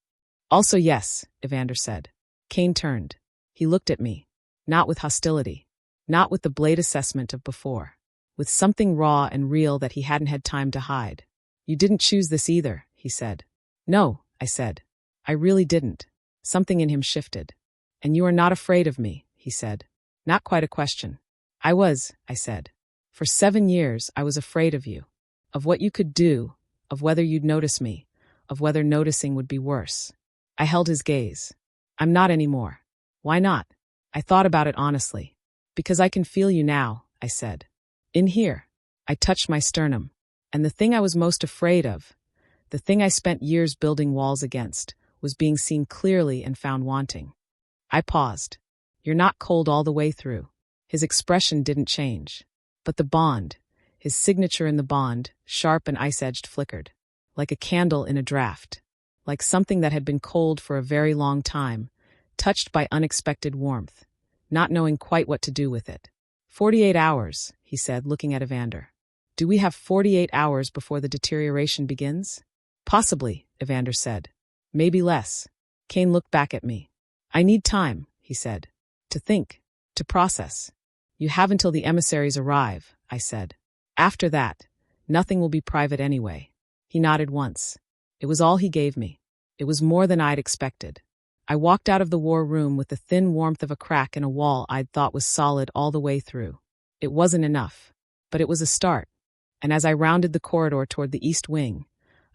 Also yes, Evander said. Kane turned. He looked at me. Not with hostility. Not with the blade assessment of before. With something raw and real that he hadn't had time to hide. You didn't choose this either, he said. No, I said. I really didn't. Something in him shifted. And you are not afraid of me, he said. Not quite a question. I was, I said. For 7 years I was afraid of you. Of what you could do, of whether you'd notice me, of whether noticing would be worse. I held his gaze. I'm not anymore. Why not? I thought about it honestly. Because I can feel you now, I said. In here. I touched my sternum. And the thing I was most afraid of, the thing I spent years building walls against, was being seen clearly and found wanting. I paused. You're not cold all the way through. His expression didn't change. But the bond, his signature in the bond, sharp and ice-edged, flickered. Like a candle in a draft. Like something that had been cold for a very long time, touched by unexpected warmth, not knowing quite what to do with it. 48 hours, he said, looking at Evander. Do we have 48 hours before the deterioration begins? Possibly, Evander said. Maybe less. Kane looked back at me. I need time, he said. To think. To process. You have until the emissaries arrive, I said. After that, nothing will be private anyway. He nodded once. It was all he gave me. It was more than I'd expected. I walked out of the war room with the thin warmth of a crack in a wall I'd thought was solid all the way through. It wasn't enough, but it was a start. And as I rounded the corridor toward the east wing,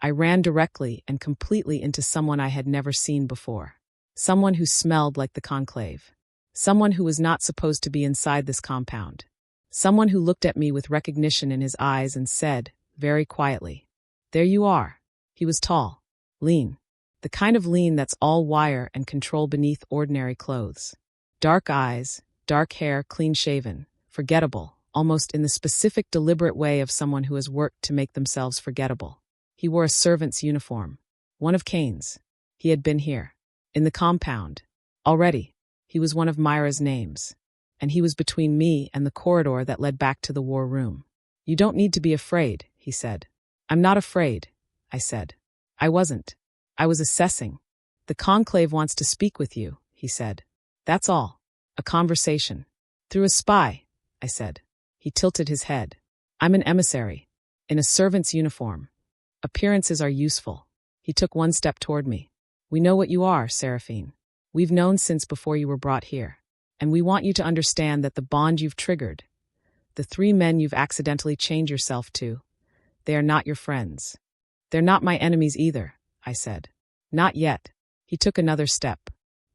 I ran directly and completely into someone I had never seen before. Someone who smelled like the conclave. Someone who was not supposed to be inside this compound. Someone who looked at me with recognition in his eyes and said, very quietly, There you are. He was tall, lean. The kind of lean that's all wire and control beneath ordinary clothes. Dark eyes, dark hair, clean-shaven, forgettable, almost in the specific deliberate way of someone who has worked to make themselves forgettable. He wore a servant's uniform. One of Kane's. He had been here. In the compound. Already. He was one of Myra's names. And he was between me and the corridor that led back to the war room. You don't need to be afraid, he said. I'm not afraid, I said. I wasn't. I was assessing. The conclave wants to speak with you, he said. That's all. A conversation. Through a spy, I said. He tilted his head. I'm an emissary. In a servant's uniform. Appearances are useful. He took one step toward me. We know what you are, Seraphine. We've known since before you were brought here. And we want you to understand that the bond you've triggered, the 3 men you've accidentally chained yourself to, they are not your friends. They're not my enemies either, I said. Not yet. He took another step.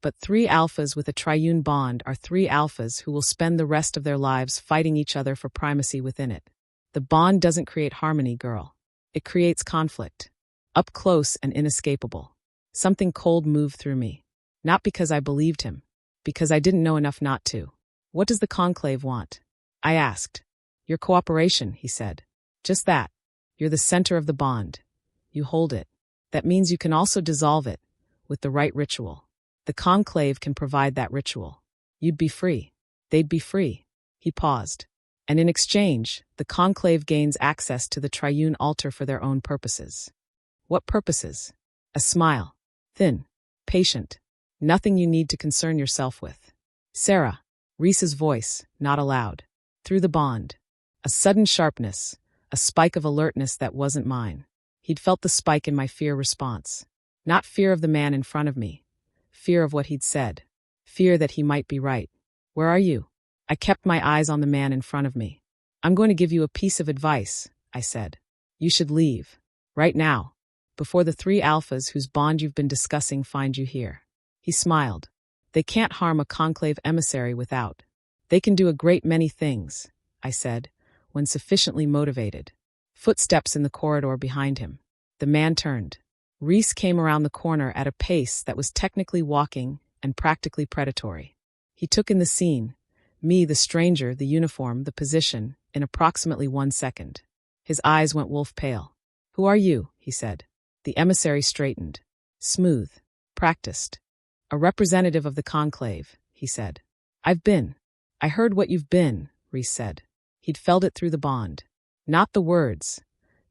But 3 alphas with a triune bond are 3 alphas who will spend the rest of their lives fighting each other for primacy within it. The bond doesn't create harmony, girl. It creates conflict. Up close and inescapable. Something cold moved through me. Not because I believed him. Because I didn't know enough not to. What does the conclave want? I asked. Your cooperation, he said. Just that. You're the center of the bond. You hold it. That means you can also dissolve it, with the right ritual. The conclave can provide that ritual. You'd be free. They'd be free. He paused. And in exchange, the conclave gains access to the triune altar for their own purposes. What purposes? A smile. Thin. Patient. Nothing you need to concern yourself with. Sarah. Reese's voice, not aloud. Through the bond. A sudden sharpness, a spike of alertness that wasn't mine. He'd felt the spike in my fear response. Not fear of the man in front of me. Fear of what he'd said. Fear that he might be right. Where are you? I kept my eyes on the man in front of me. I'm going to give you a piece of advice, I said. You should leave. Right now. Before the 3 alphas whose bond you've been discussing find you here. He smiled. They can't harm a conclave emissary without. They can do a great many things, I said, when sufficiently motivated. Footsteps in the corridor behind him. The man turned. Reese came around the corner at a pace that was technically walking and practically predatory. He took in the scene, me, the stranger, the uniform, the position, in approximately 1 second. His eyes went wolf pale. Who are you? He said. The emissary straightened. Smooth. Practiced. A representative of the conclave, he said. I heard what you've been, Reese said. He'd felt it through the bond. Not the words,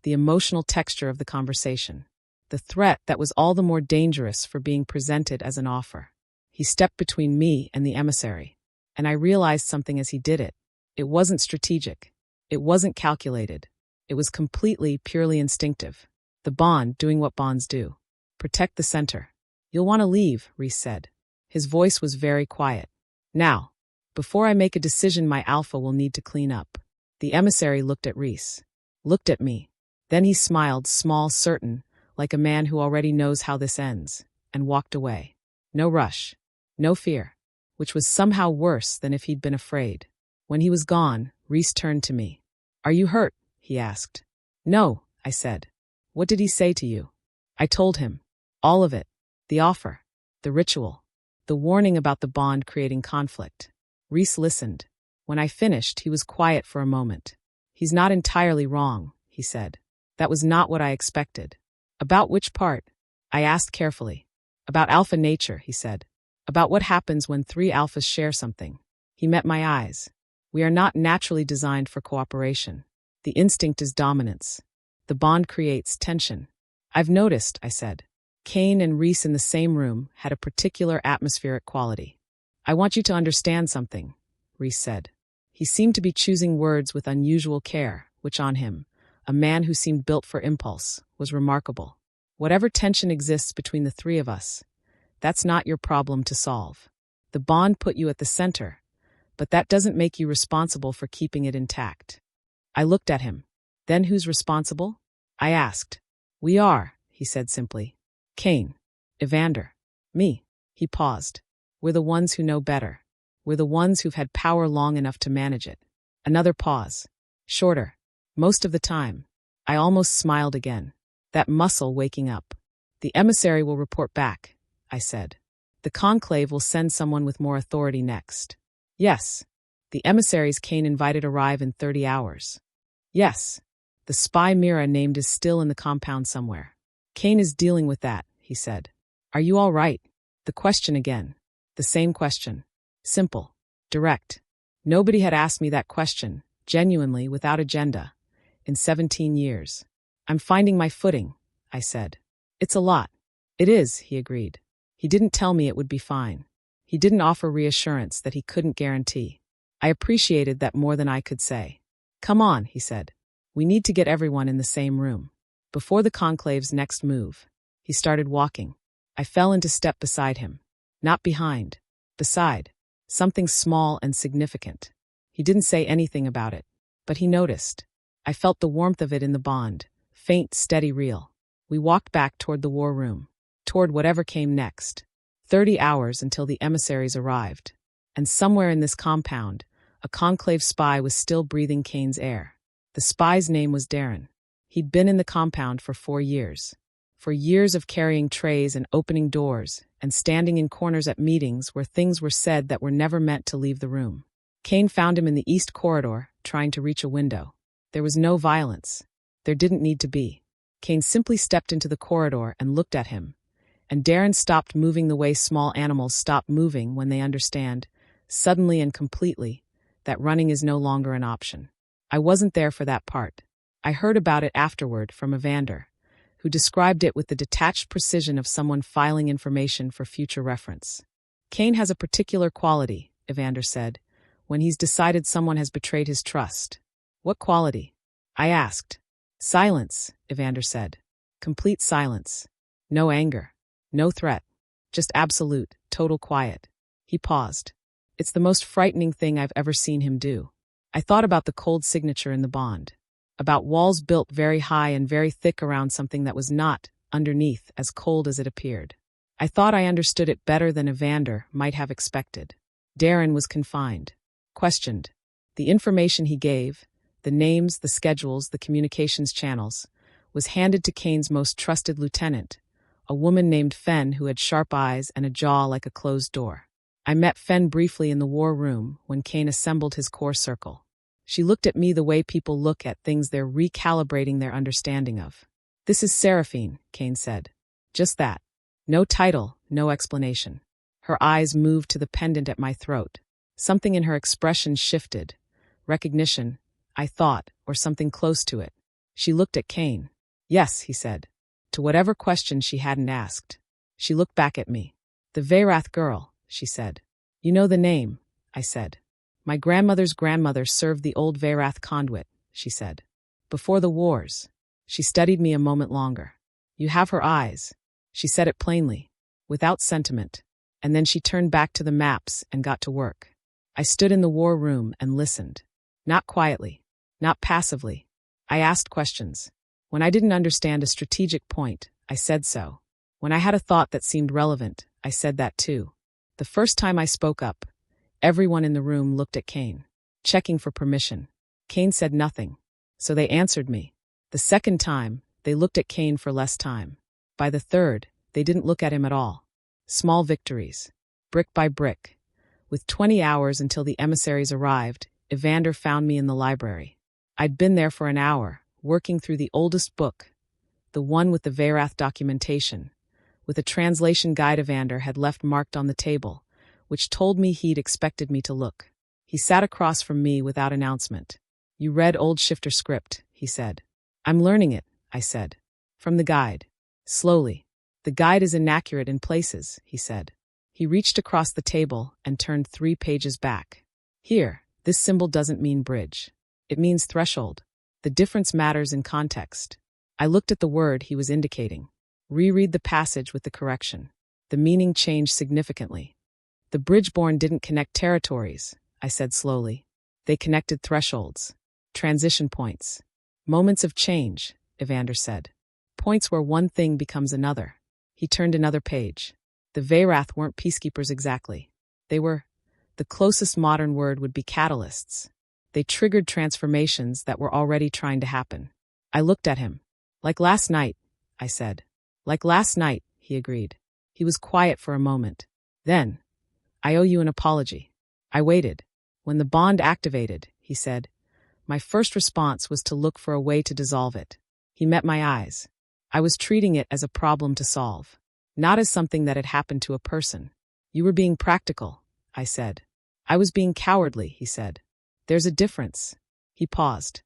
the emotional texture of the conversation. The threat that was all the more dangerous for being presented as an offer. He stepped between me and the emissary. And I realized something as he did it. It wasn't strategic. It wasn't calculated. It was completely, purely instinctive. The bond doing what bonds do. Protect the center. You'll want to leave, Reese said. His voice was very quiet. Now, before I make a decision, my alpha will need to clean up. The emissary looked at Reese. Looked at me. Then he smiled, small, certain, like a man who already knows how this ends, and walked away. No rush. No fear. Which was somehow worse than if he'd been afraid. When he was gone, Reese turned to me. Are you hurt? He asked. No, I said. What did he say to you? I told him. All of it. The offer. The ritual. The warning about the bond creating conflict. Reese listened. When I finished, he was quiet for a moment. He's not entirely wrong, he said. That was not what I expected. About which part? I asked carefully. About alpha nature, he said. About what happens when 3 alphas share something. He met my eyes. We are not naturally designed for cooperation. The instinct is dominance. The bond creates tension. I've noticed, I said. Kane and Reese in the same room had a particular atmospheric quality. I want you to understand something, Reese said. He seemed to be choosing words with unusual care, which on him, a man who seemed built for impulse, was remarkable. Whatever tension exists between the 3 of us, that's not your problem to solve. The bond put you at the center, but that doesn't make you responsible for keeping it intact. I looked at him. Then who's responsible? I asked. We are, he said simply. Kane. Evander. Me. He paused. We're the ones who know better. We're the ones who've had power long enough to manage it. Another pause. Shorter. Most of the time. I almost smiled again. That muscle waking up. The emissary will report back, I said. The conclave will send someone with more authority next. Yes. The emissaries Kane invited arrive in 30 hours. Yes. The spy Mira named is still in the compound somewhere. Kane is dealing with that, he said. Are you all right? The question again. The same question. Simple. Direct. Nobody had asked me that question, genuinely, without agenda, in 17 years. I'm finding my footing, I said. It's a lot. It is, he agreed. He didn't tell me it would be fine. He didn't offer reassurance that he couldn't guarantee. I appreciated that more than I could say. Come on, he said. We need to get everyone in the same room. Before the conclave's next move, he started walking. I fell into step beside him. Not behind. Beside. Something small and significant. He didn't say anything about it, but he noticed. I felt the warmth of it in the bond, faint, steady, real. We walked back toward the war room, toward whatever came next. 30 hours until the emissaries arrived. And somewhere in this compound, a conclave spy was still breathing Kane's air. The spy's name was Darren. He'd been in the compound for 4 years. For years of carrying trays and opening doors and standing in corners at meetings where things were said that were never meant to leave the room. Kane found him in the east corridor, trying to reach a window. There was no violence. There didn't need to be. Kane simply stepped into the corridor and looked at him. And Darren stopped moving the way small animals stop moving when they understand, suddenly and completely, that running is no longer an option. I wasn't there for that part. I heard about it afterward from Evander, who described it with the detached precision of someone filing information for future reference. Kane has a particular quality, Evander said, when he's decided someone has betrayed his trust. What quality? I asked. Silence, Evander said. Complete silence. No anger. No threat. Just absolute, total quiet. He paused. It's the most frightening thing I've ever seen him do. I thought about the cold signature in the bond. About walls built very high and very thick around something that was not, underneath, as cold as it appeared. I thought I understood it better than Evander might have expected. Darren was confined. Questioned. The information he gave, the names, the schedules, the communications channels, was handed to Kane's most trusted lieutenant, a woman named Fen who had sharp eyes and a jaw like a closed door. I met Fen briefly in the war room when Kane assembled his core circle. She looked at me the way people look at things they're recalibrating their understanding of. This is Seraphine, Kane said. Just that. No title, no explanation. Her eyes moved to the pendant at my throat. Something in her expression shifted. Recognition, I thought, or something close to it. She looked at Kane. Yes, he said. To whatever question she hadn't asked. She looked back at me. The Verath girl, she said. You know the name, I said. My grandmother's grandmother served the old Verath conduit, she said. Before the wars. She studied me a moment longer. You have her eyes. She said it plainly, without sentiment. And then she turned back to the maps and got to work. I stood in the war room and listened. Not quietly. Not passively. I asked questions. When I didn't understand a strategic point, I said so. When I had a thought that seemed relevant, I said that too. The first time I spoke up, everyone in the room looked at Kane, checking for permission. Kane said nothing, so they answered me. The second time, they looked at Kane for less time. By the third, they didn't look at him at all. Small victories, brick by brick. With 20 hours until the emissaries arrived, Evander found me in the library. I'd been there for an hour, working through the oldest book, the one with the Verath documentation, with a translation guide Evander had left marked on the table, which told me he'd expected me to look. He sat across from me without announcement. You read Old Shifter script, he said. I'm learning it, I said. From the guide. Slowly. The guide is inaccurate in places, he said. He reached across the table and turned 3 pages back. Here, this symbol doesn't mean bridge. It means threshold. The difference matters in context. I looked at the word he was indicating. Reread the passage with the correction. The meaning changed significantly. The Bridgeborn didn't connect territories, I said slowly. They connected thresholds. Transition points. Moments of change, Evander said. Points where one thing becomes another. He turned another page. The Verath weren't peacekeepers exactly. They were, the closest modern word would be catalysts. They triggered transformations that were already trying to happen. I looked at him. Like last night, I said. Like last night, he agreed. He was quiet for a moment. Then, I owe you an apology. I waited. When the bond activated, he said, my first response was to look for a way to dissolve it. He met my eyes. I was treating it as a problem to solve, not as something that had happened to a person. You were being practical, I said. I was being cowardly, he said. There's a difference. He paused.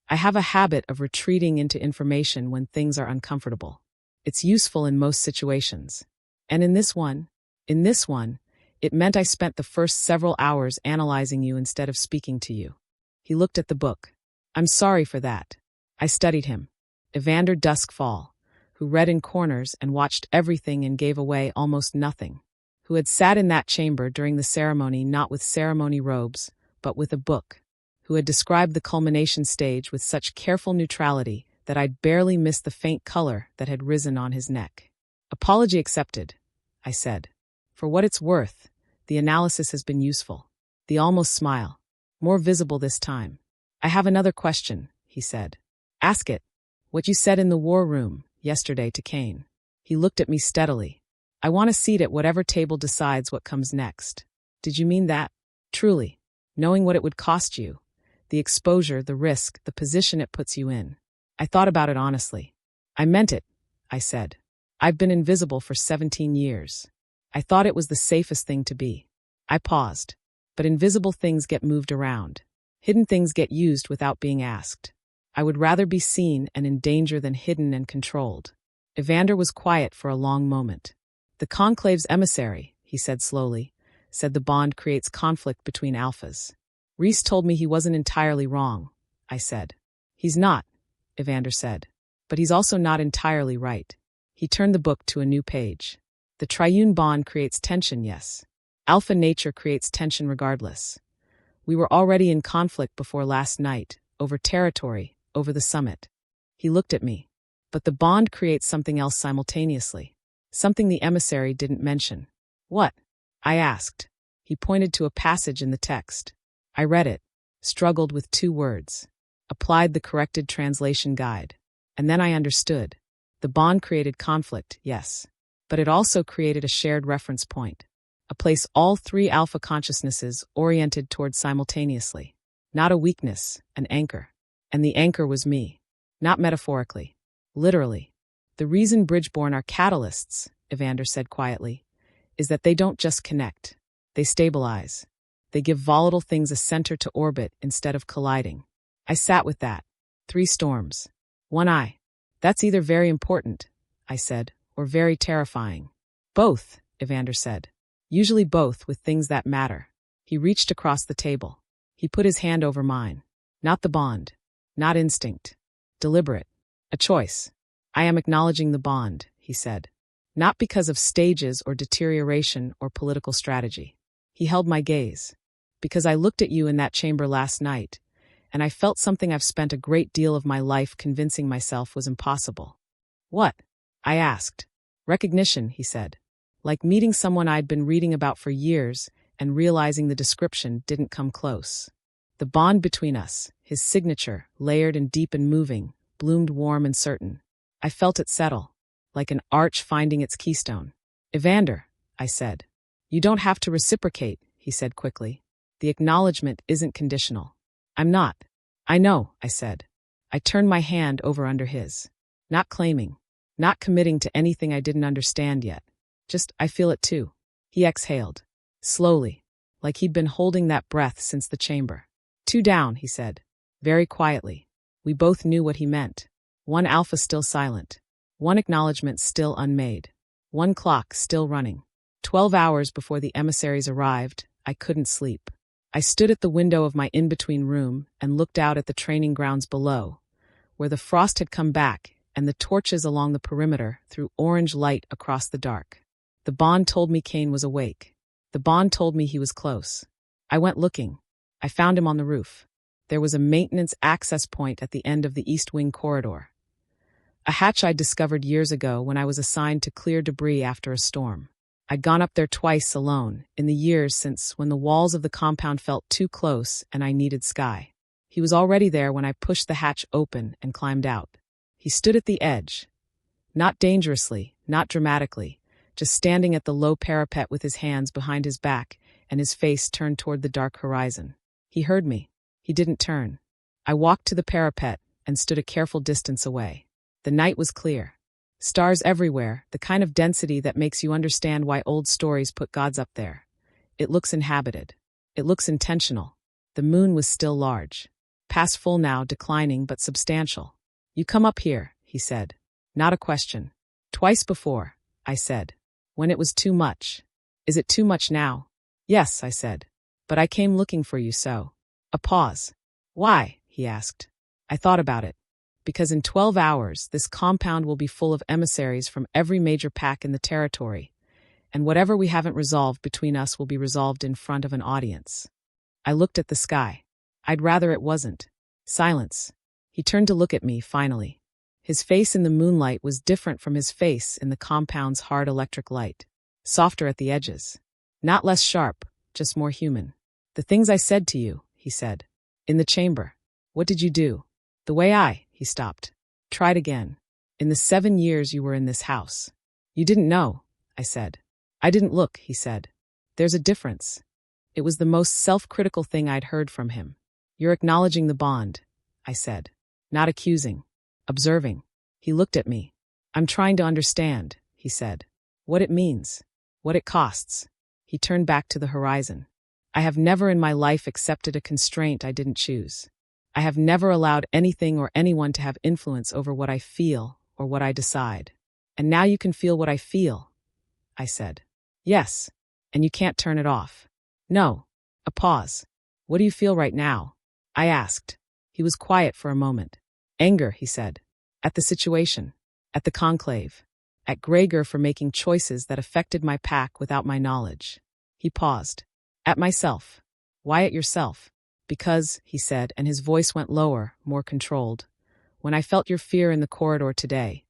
I have a habit of retreating into information when things are uncomfortable. It's useful in most situations. And in this one, it meant I spent the first several hours analyzing you instead of speaking to you. He looked at the book. I'm sorry for that. I studied him. Evander Duskfall, who read in corners and watched everything and gave away almost nothing, who had sat in that chamber during the ceremony not with ceremony robes, but with a book, who had described the culmination stage with such careful neutrality that I'd barely missed the faint color that had risen on his neck. Apology accepted, I said. For what it's worth, the analysis has been useful. The almost smile. More visible this time. I have another question, he said. Ask it. What you said in the war room yesterday to Kane. He looked at me steadily. I want a seat at whatever table decides what comes next. Did you mean that? Truly. Knowing what it would cost you. The exposure, the risk, the position it puts you in. I thought about it honestly. I meant it, I said. I've been invisible for 17 years. I thought it was the safest thing to be. I paused. But invisible things get moved around. Hidden things get used without being asked. I would rather be seen and in danger than hidden and controlled. Evander was quiet for a long moment. The Conclave's emissary, he said slowly, said the bond creates conflict between alphas. Reese told me he wasn't entirely wrong, I said. He's not, Evander said. But he's also not entirely right. He turned the book to a new page. The triune bond creates tension, yes. Alpha nature creates tension regardless. We were already in conflict before last night, over territory, over the summit. He looked at me. But the bond creates something else simultaneously. Something the emissary didn't mention. What? I asked. He pointed to a passage in the text. I read it, struggled with 2 words, applied the corrected translation guide. And then I understood. The bond created conflict, yes. But it also created a shared reference point. A place all 3 alpha consciousnesses oriented toward simultaneously. Not a weakness, an anchor. And the anchor was me. Not metaphorically. Literally. The reason Bridgeborn are catalysts, Evander said quietly, is that they don't just connect. They stabilize. They give volatile things a center to orbit instead of colliding. I sat with that. 3 storms. 1 eye. That's either very important, I said, or very terrifying. Both, Evander said. Usually both with things that matter. He reached across the table. He put his hand over mine. Not the bond. Not instinct. Deliberate. A choice. I am acknowledging the bond, he said. Not because of stages or deterioration or political strategy. He held my gaze. Because I looked at you in that chamber last night, and I felt something I've spent a great deal of my life convincing myself was impossible. What? I asked. Recognition, he said. Like meeting someone I'd been reading about for years and realizing the description didn't come close. The bond between us, his signature, layered and deep and moving, bloomed warm and certain. I felt it settle, like an arch finding its keystone. Evander, I said. You don't have to reciprocate, he said quickly. The acknowledgement isn't conditional. I'm not. I know, I said. I turned my hand over under his. Not claiming. Not committing to anything I didn't understand yet. Just, I feel it too. He exhaled. Slowly. Like he'd been holding that breath since the chamber. 2 down, he said. Very quietly. We both knew what he meant. 1 alpha still silent. 1 acknowledgement still unmade. 1 clock still running. 12 hours before the emissaries arrived, I couldn't sleep. I stood at the window of my in-between room and looked out at the training grounds below, where the frost had come back and the torches along the perimeter threw orange light across the dark. The bond told me Kane was awake. The bond told me he was close. I went looking. I found him on the roof. There was a maintenance access point at the end of the East Wing corridor. A hatch I'd discovered years ago when I was assigned to clear debris after a storm. I'd gone up there twice alone, in the years since when the walls of the compound felt too close and I needed sky. He was already there when I pushed the hatch open and climbed out. He stood at the edge. Not dangerously, not dramatically, just standing at the low parapet with his hands behind his back and his face turned toward the dark horizon. He heard me. He didn't turn. I walked to the parapet and stood a careful distance away. The night was clear. Stars everywhere, the kind of density that makes you understand why old stories put gods up there. It looks inhabited. It looks intentional. The moon was still large. Past full now, declining but substantial. You come up here, he said. Not a question. Twice before, I said. When it was too much. Is it too much now? Yes, I said. But I came looking for you so. A pause. Why? He asked. I thought about it. Because in 12 hours, this compound will be full of emissaries from every major pack in the territory, and whatever we haven't resolved between us will be resolved in front of an audience. I looked at the sky. I'd rather it wasn't. Silence. He turned to look at me, finally. His face in the moonlight was different from his face in the compound's hard electric light. Softer at the edges. Not less sharp, just more human. The things I said to you, he said. In the chamber. What did you do? The way he stopped. Tried again. In the 7 years you were in this house. You didn't know, I said. I didn't look, he said. There's a difference. It was the most self-critical thing I'd heard from him. You're acknowledging the bond, I said. Not accusing. Observing. He looked at me. I'm trying to understand, he said. What it means. What it costs. He turned back to the horizon. I have never in my life accepted a constraint I didn't choose. I have never allowed anything or anyone to have influence over what I feel or what I decide. And now you can feel what I feel, I said. Yes, and you can't turn it off. No. A pause. What do you feel right now? I asked. He was quiet for a moment. Anger, he said. At the situation. At the conclave. At Gregor for making choices that affected my pack without my knowledge. He paused. At myself. Why at yourself? Because, he said, and his voice went lower, more controlled. When I felt your fear in the corridor today,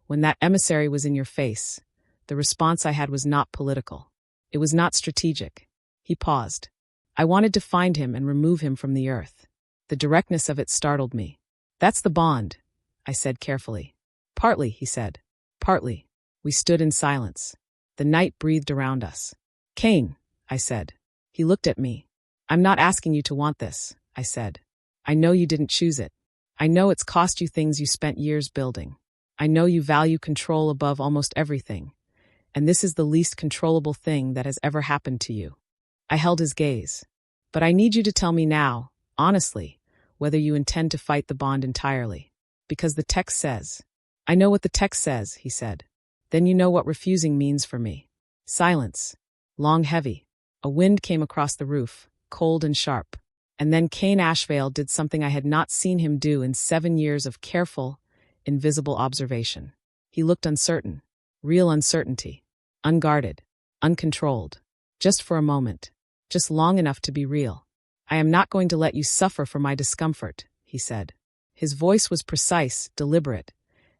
when that emissary was in your face, the response I had was not political. It was not strategic. He paused. I wanted to find him and remove him from the earth. The directness of it startled me. That's the bond, I said carefully. Partly, he said. Partly. We stood in silence. The night breathed around us. Cain, I said. He looked at me. I'm not asking you to want this, I said. I know you didn't choose it. I know it's cost you things you spent years building. I know you value control above almost everything. And this is the least controllable thing that has ever happened to you. I held his gaze. But I need you to tell me now, honestly, whether you intend to fight the bond entirely. Because the text says. I know what the text says, he said. Then you know what refusing means for me. Silence. Long, heavy. A wind came across the roof, cold and sharp. And then Cain Ashvale did something I had not seen him do in 7 years of careful, invisible observation. He looked uncertain. Real uncertainty. Unguarded. Uncontrolled. Just for a moment. Just long enough to be real. I am not going to let you suffer for my discomfort, he said. His voice was precise, deliberate,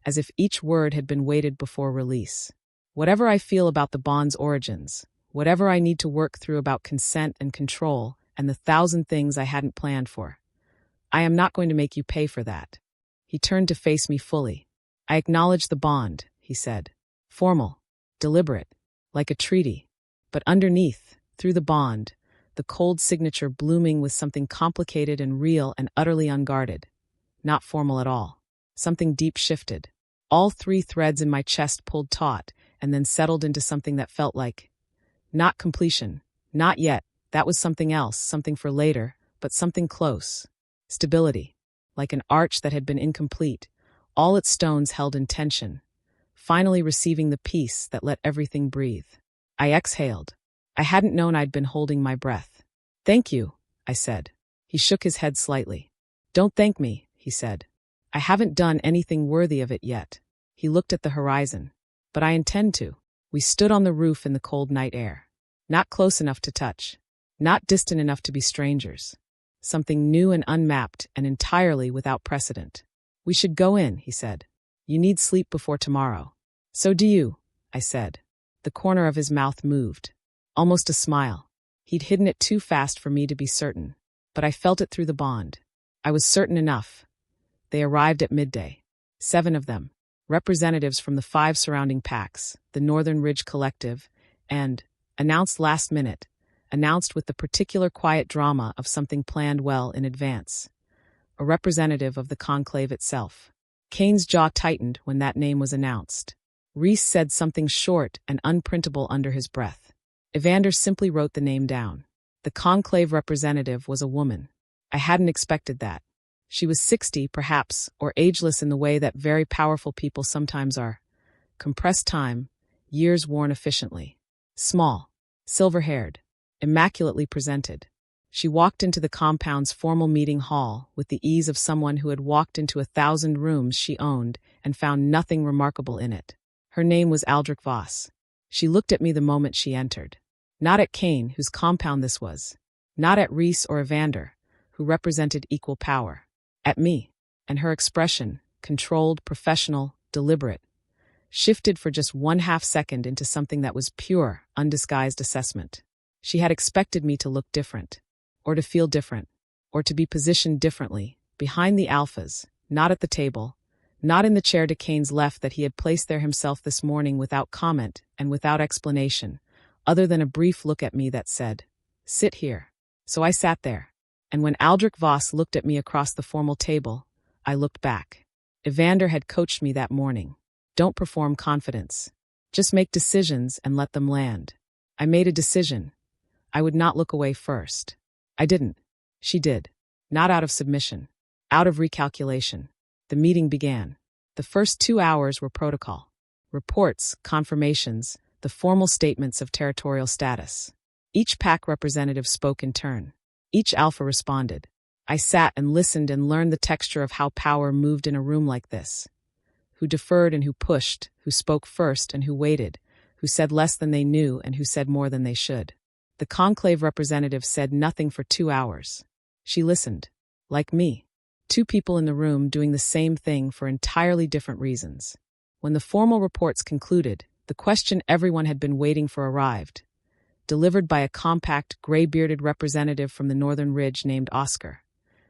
as if each word had been weighted before release. Whatever I feel about the bond's origins, whatever I need to work through about consent and control and the 1,000 things I hadn't planned for, I am not going to make you pay for that. He turned to face me fully. I acknowledge the bond, he said. Formal, deliberate, like a treaty. But underneath, through the bond, the cold signature blooming with something complicated and real and utterly unguarded. Not formal at all. Something deep shifted. All 3 threads in my chest pulled taut and then settled into something that felt like, not completion, not yet, that was something else, something for later, but something close. Stability, like an arch that had been incomplete, all its stones held in tension, finally receiving the peace that let everything breathe. I exhaled. I hadn't known I'd been holding my breath. Thank you, I said. He shook his head slightly. Don't thank me, he said. I haven't done anything worthy of it yet. He looked at the horizon. But I intend to. We stood on the roof in the cold night air. Not close enough to touch. Not distant enough to be strangers. Something new and unmapped and entirely without precedent. We should go in, he said. You need sleep before tomorrow. So do you, I said. The corner of his mouth moved. Almost a smile. He'd hidden it too fast for me to be certain. But I felt it through the bond. I was certain enough. They arrived at midday. 7 of them. Representatives from the 5 surrounding packs, the Northern Ridge Collective, and, announced last minute, announced with the particular quiet drama of something planned well in advance. A representative of the conclave itself. Cain's jaw tightened when that name was announced. Reese said something short and unprintable under his breath. Evander simply wrote the name down. The conclave representative was a woman. I hadn't expected that. She was 60, perhaps, or ageless in the way that very powerful people sometimes are. Compressed time, years worn efficiently. Small, silver-haired, immaculately presented. She walked into the compound's formal meeting hall with the ease of someone who had walked into 1,000 rooms she owned and found nothing remarkable in it. Her name was Aldrich Voss. She looked at me the moment she entered. Not at Cain, whose compound this was. Not at Reese or Evander, who represented equal power. At me. And her expression, controlled, professional, deliberate, shifted for just 1/2 second into something that was pure, undisguised assessment. She had expected me to look different, or to feel different, or to be positioned differently, behind the alphas, not at the table, not in the chair to Cain's left that he had placed there himself this morning without comment and without explanation, other than a brief look at me that said, "Sit here." So I sat there. And when Aldrich Voss looked at me across the formal table, I looked back. Evander had coached me that morning. Don't perform confidence. Just make decisions and let them land. I made a decision. I would not look away first. I didn't. She did. Not out of submission. Out of recalculation. The meeting began. The first 2 hours were protocol. Reports, confirmations, the formal statements of territorial status. Each pack representative spoke in turn. Each alpha responded. I sat and listened and learned the texture of how power moved in a room like this. Who deferred and who pushed, who spoke first and who waited, who said less than they knew and who said more than they should. The conclave representative said nothing for 2 hours. She listened. Like me. 2 people in the room doing the same thing for entirely different reasons. When the formal reports concluded, the question everyone had been waiting for arrived. Delivered by a compact, gray-bearded representative from the Northern Ridge named Oscar,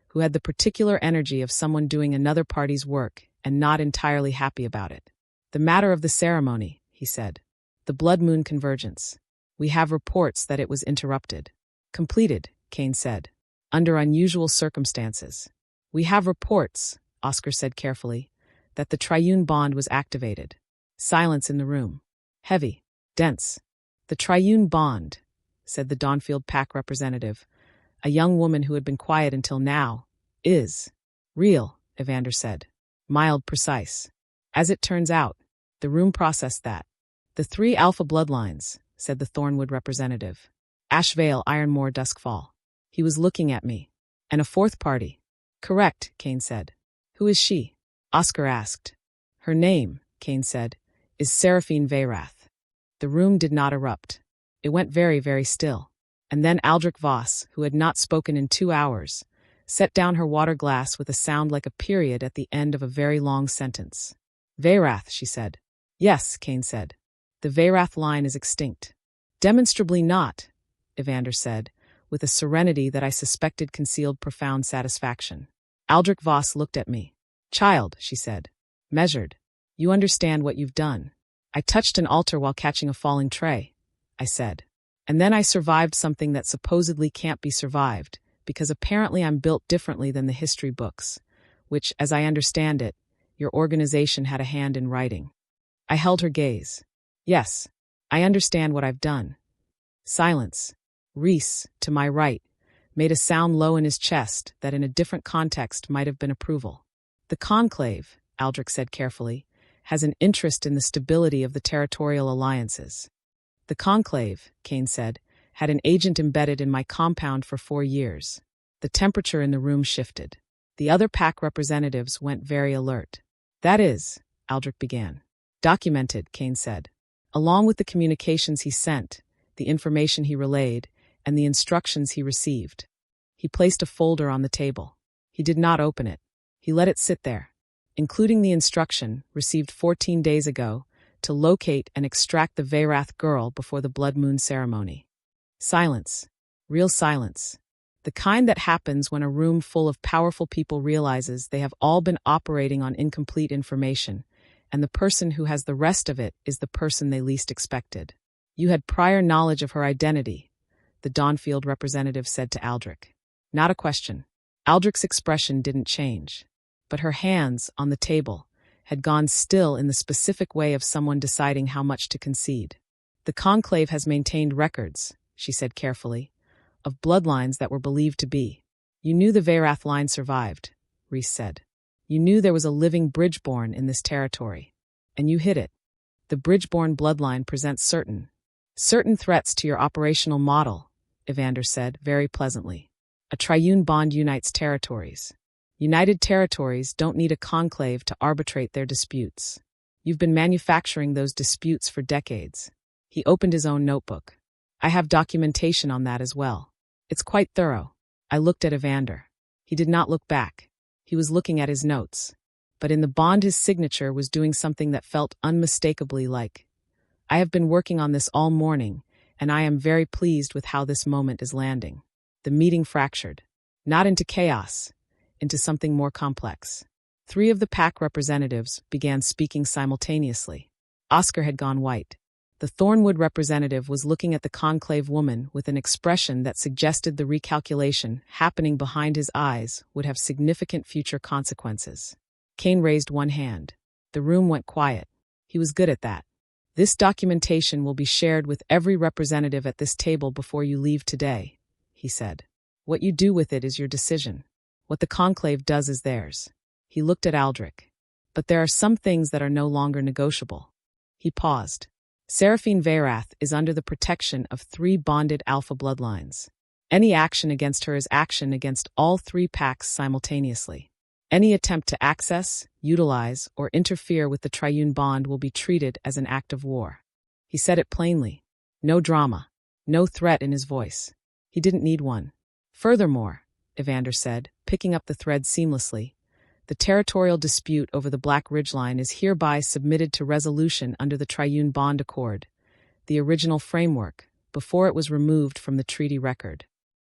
who had the particular energy of someone doing another party's work and not entirely happy about it. The matter of the ceremony, he said. The blood moon convergence. We have reports that it was interrupted. Completed, Kane said. Under unusual circumstances. We have reports, Oscar said carefully, that the triune bond was activated. Silence in the room. Heavy. Dense. The triune bond, said the Dawnfield Pack representative, a young woman who had been quiet until now, is real, Evander said. Mild, precise. As it turns out, the room processed that. The 3 alpha bloodlines, said the Thornwood representative. Ashvale, Ironmore, Duskfall. He was looking at me. And a 4th party. Correct, Kane said. Who is she? Oscar asked. Her name, Kane said, is Seraphine Veyrath. The room did not erupt. It went very, very still. And then Aldrich Voss, who had not spoken in 2 hours, set down her water glass with a sound like a period at the end of a very long sentence. Veyrath, she said. Yes, Kane said. The Veyrath line is extinct. Demonstrably not, Evander said, with a serenity that I suspected concealed profound satisfaction. Aldrich Voss looked at me. Child, she said. Measured. You understand what you've done. I touched an altar while catching a falling tray, I said. And then I survived something that supposedly can't be survived, because apparently I'm built differently than the history books, which, as I understand it, your organization had a hand in writing. I held her gaze. Yes, I understand what I've done. Silence. Reese, to my right, made a sound low in his chest that in a different context might have been approval. The conclave, Aldrich said carefully, has an interest in the stability of the territorial alliances. The conclave, Kane said, had an agent embedded in my compound for 4 years. The temperature in the room shifted. The other pack representatives went very alert. That is, Aldrich began. Documented, Kane said. Along with the communications he sent, the information he relayed, and the instructions he received. He placed a folder on the table. He did not open it. He let it sit there, including the instruction, received 14 days ago, to locate and extract the Veyrath girl before the blood moon ceremony. Silence. Real silence. The kind that happens when a room full of powerful people realizes they have all been operating on incomplete information, and the person who has the rest of it is the person they least expected. You had prior knowledge of her identity, the Dawnfield representative said to Aldrich. Not a question. Aldrich's expression didn't change, but her hands, on the table, had gone still in the specific way of someone deciding how much to concede. The conclave has maintained records, she said carefully, of bloodlines that were believed to be. You knew the Veyrath line survived, Reese said. You knew there was a living Bridgeborn in this territory. And you hid it. The Bridgeborn bloodline presents certain threats to your operational model, Evander said very pleasantly. A triune bond unites territories. United territories don't need a conclave to arbitrate their disputes. You've been manufacturing those disputes for decades. He opened his own notebook. I have documentation on that as well. It's quite thorough. I looked at Evander. He did not look back. He was looking at his notes. But in the bond his signature was doing something that felt unmistakably like, I have been working on this all morning, and I am very pleased with how this moment is landing. The meeting fractured. Not into chaos, into something more complex. 3 of the pack representatives began speaking simultaneously. Oscar had gone white. The Thornwood representative was looking at the conclave woman with an expression that suggested the recalculation happening behind his eyes would have significant future consequences. Kane raised one hand. The room went quiet. He was good at that. This documentation will be shared with every representative at this table before you leave today, he said. What you do with it is your decision. What the conclave does is theirs. He looked at Aldrich. But there are some things that are no longer negotiable. He paused. Seraphine Veyrath is under the protection of 3 bonded alpha bloodlines. Any action against her is action against all 3 packs simultaneously. Any attempt to access, utilize, or interfere with the triune bond will be treated as an act of war. He said it plainly. No drama. No threat in his voice. He didn't need one. Furthermore, Evander said, picking up the thread seamlessly, the territorial dispute over the Black Ridgeline is hereby submitted to resolution under the Triune Bond Accord, the original framework, before it was removed from the treaty record.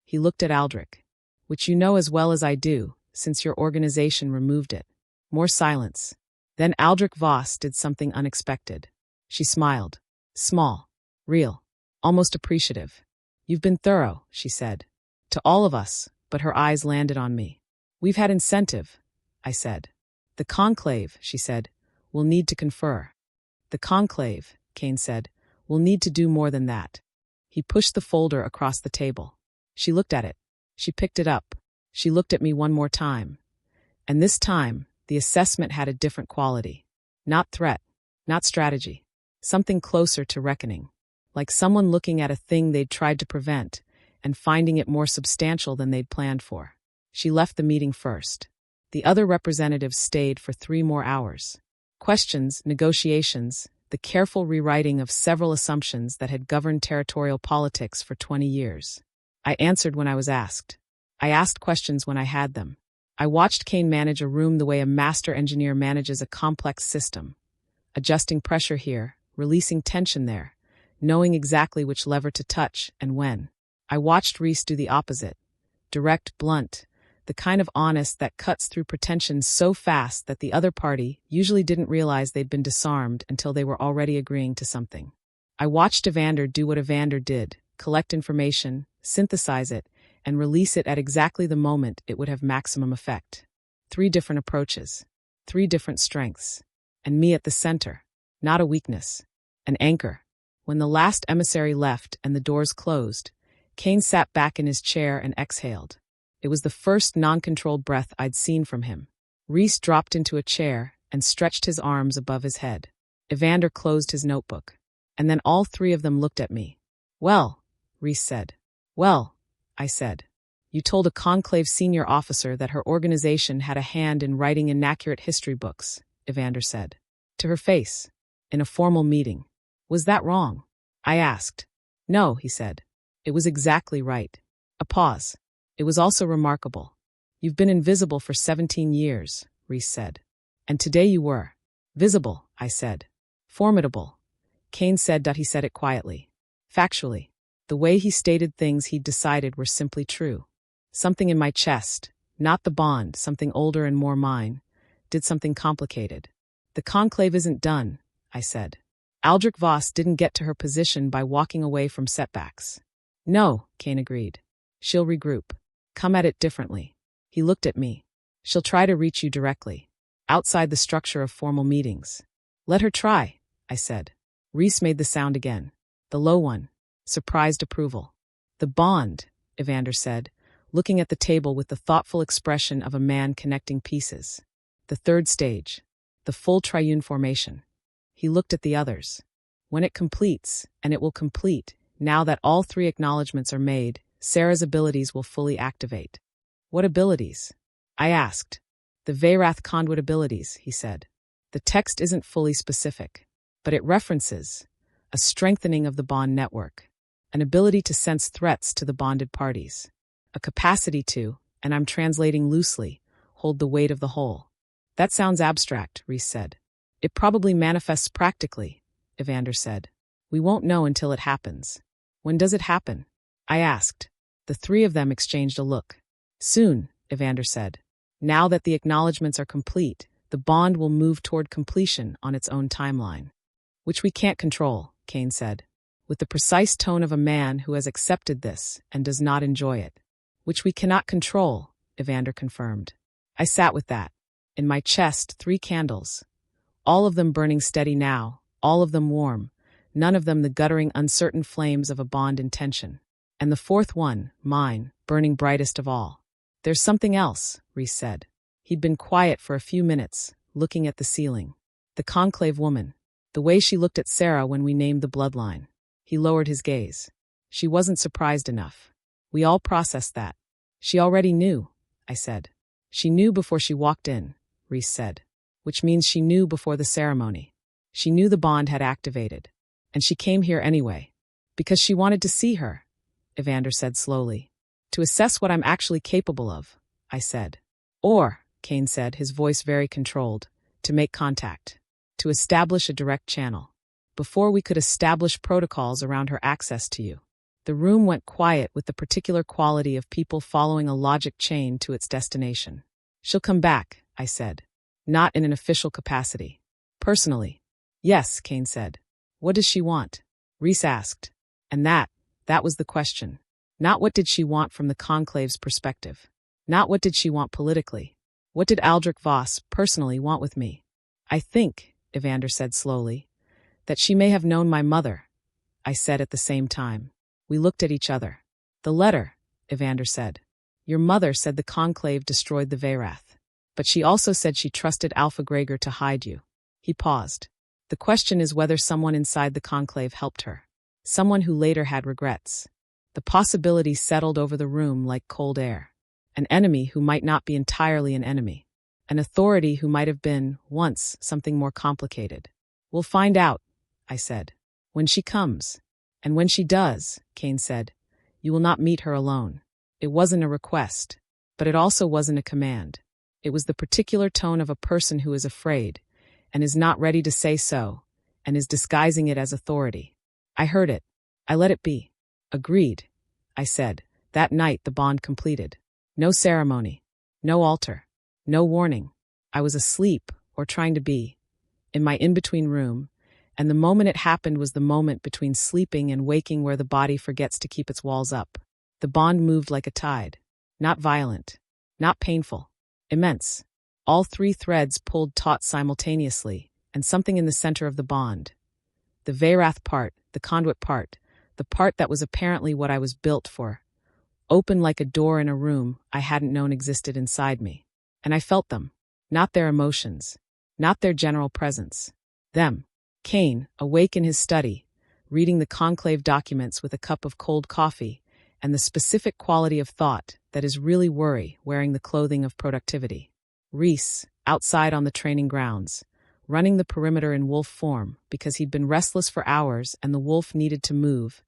He looked at Aldrich. Which you know as well as I do, since your organization removed it. More silence. Then Aldrich Voss did something unexpected. She smiled. Small. Real. Almost appreciative. You've been thorough, she said. To all of us, but her eyes landed on me. We've had incentive, I said. The conclave, she said, will need to confer. The conclave, Kane said, will need to do more than that. He pushed the folder across the table. She looked at it. She picked it up. She looked at me one more time. And this time, the assessment had a different quality. Not threat, not strategy. Something closer to reckoning. Like someone looking at a thing they'd tried to prevent and finding it more substantial than they'd planned for. She left the meeting first. The other representatives stayed for 3 more hours. Questions, negotiations, the careful rewriting of several assumptions that had governed territorial politics for 20 years. I answered when I was asked. I asked questions when I had them. I watched Kane manage a room the way a master engineer manages a complex system. Adjusting pressure here, releasing tension there, knowing exactly which lever to touch and when. I watched Reese do the opposite. Direct, blunt, the kind of honest that cuts through pretension so fast that the other party usually didn't realize they'd been disarmed until they were already agreeing to something. I watched Evander do what Evander did, collect information, synthesize it, and release it at exactly the moment it would have maximum effect. 3 different approaches, 3 different strengths, and me at the center, not a weakness, an anchor. When the last emissary left and the doors closed, Kane sat back in his chair and exhaled. It was the first non-controlled breath I'd seen from him. Reese dropped into a chair and stretched his arms above his head. Evander closed his notebook. And then all 3 of them looked at me. Well, Reese said. Well, I said. You told a conclave senior officer that her organization had a hand in writing inaccurate history books, Evander said. To her face. In a formal meeting. Was that wrong? I asked. No, he said. It was exactly right. A pause. It was also remarkable. You've been invisible for 17 years, Reese said. And today you were. Visible, I said. Formidable. Kane said that he said it quietly. Factually. The way he stated things he'd decided were simply true. Something in my chest, not the bond, something older and more mine, did something complicated. The conclave isn't done, I said. Aldrich Voss didn't get to her position by walking away from setbacks. No, Kane agreed. She'll regroup. Come at it differently. He looked at me. She'll try to reach you directly. Outside the structure of formal meetings. Let her try, I said. Reese made the sound again. The low one. Surprised approval. The bond, Evander said, looking at the table with the thoughtful expression of a man connecting pieces. The 3rd stage. The full triune formation. He looked at the others. When it completes, and it will complete, now that all 3 acknowledgements are made, Sarah's abilities will fully activate. What abilities? I asked. The Veyrath conduit abilities, he said. The text isn't fully specific, but it references a strengthening of the bond network, an ability to sense threats to the bonded parties, a capacity to, and I'm translating loosely, hold the weight of the whole. That sounds abstract, Reese said. It probably manifests practically, Evander said. We won't know until it happens. When does it happen? I asked. The 3 of them exchanged a look. Soon, Evander said. Now that the acknowledgements are complete, the bond will move toward completion on its own timeline. Which we can't control, Kane said, with the precise tone of a man who has accepted this and does not enjoy it. Which we cannot control, Evander confirmed. I sat with that. In my chest, 3 candles. All of them burning steady now, all of them warm, none of them the guttering, uncertain flames of a bond intention. And the fourth one, mine, burning brightest of all. "There's something else," Reese said. He'd been quiet for a few minutes, looking at the ceiling. "The conclave woman. The way she looked at Sarah when we named the bloodline." He lowered his gaze. "She wasn't surprised enough. We all processed that." "She already knew," I said. "She knew before she walked in," Reese said. "Which means she knew before the ceremony. She knew the bond had activated. And she came here anyway. Because she wanted to see her," Evander said slowly. "To assess what I'm actually capable of," I said. "Or," Kane said, his voice very controlled, "to make contact. To establish a direct channel. Before we could establish protocols around her access to you." The room went quiet with the particular quality of people following a logic chain to its destination. "She'll come back," I said. "Not in an official capacity. Personally." "Yes," Kane said. "What does she want?" Reese asked. And that was the question. Not what did she want from the conclave's perspective. Not what did she want politically. What did Aldrich Voss personally want with me? "I think," Evander said slowly, "that she may have known my mother," I said at the same time. We looked at each other. "The letter," Evander said. "Your mother said the conclave destroyed the Werath. But she also said she trusted Alpha Gregor to hide you." He paused. "The question is whether someone inside the conclave helped her. Someone who later had regrets." The possibility settled over the room like cold air. An enemy who might not be entirely an enemy. An authority who might have been, once, something more complicated. "We'll find out," I said. "When she comes. And when she does," Kane said, "you will not meet her alone." It wasn't a request, but it also wasn't a command. It was the particular tone of a person who is afraid, and is not ready to say so, and is disguising it as authority. I heard it. I let it be. "Agreed," I said. That night the bond completed. No ceremony. No altar. No warning. I was asleep, or trying to be, in my in-between room, and the moment it happened was the moment between sleeping and waking where the body forgets to keep its walls up. The bond moved like a tide. Not violent. Not painful. Immense. All three threads pulled taut simultaneously, and something in the center of the bond. The Werath part, the conduit part, the part that was apparently what I was built for, opened like a door in a room I hadn't known existed inside me. And I felt them. Not their emotions. Not their general presence. Them. Kane, awake in his study, reading the conclave documents with a cup of cold coffee, and the specific quality of thought that is really worry wearing the clothing of productivity. Reese, outside on the training grounds, running the perimeter in wolf form because he'd been restless for hours and the wolf needed to move,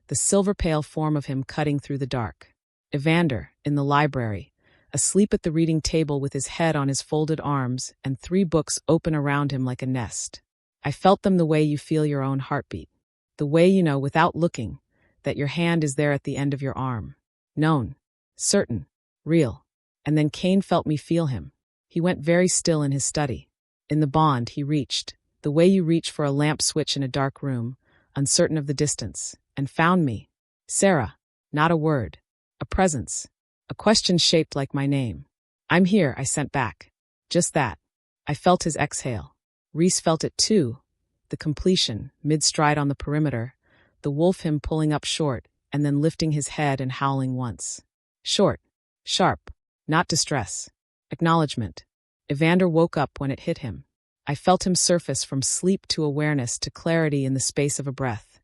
the silver pale form of him cutting through the dark. Evander, in the library, asleep at the reading table with his head on his folded arms and 3 books open around him like a nest. I felt them the way you feel your own heartbeat. The way you know, without looking, that your hand is there at the end of your arm. Known. Certain. Real. And then Kane felt me feel him. He went very still in his study. In the bond, he reached, the way you reach for a lamp switch in a dark room, uncertain of the distance, and found me. Sarah. Not a word. A presence. A question shaped like my name. "I'm here," I sent back. Just that. I felt his exhale. Reese felt it too. The completion, mid-stride on the perimeter, the wolf him pulling up short, and then lifting his head and howling once. Short. Sharp. Not distress. Acknowledgement. Evander woke up when it hit him. I felt him surface from sleep to awareness to clarity in the space of a breath,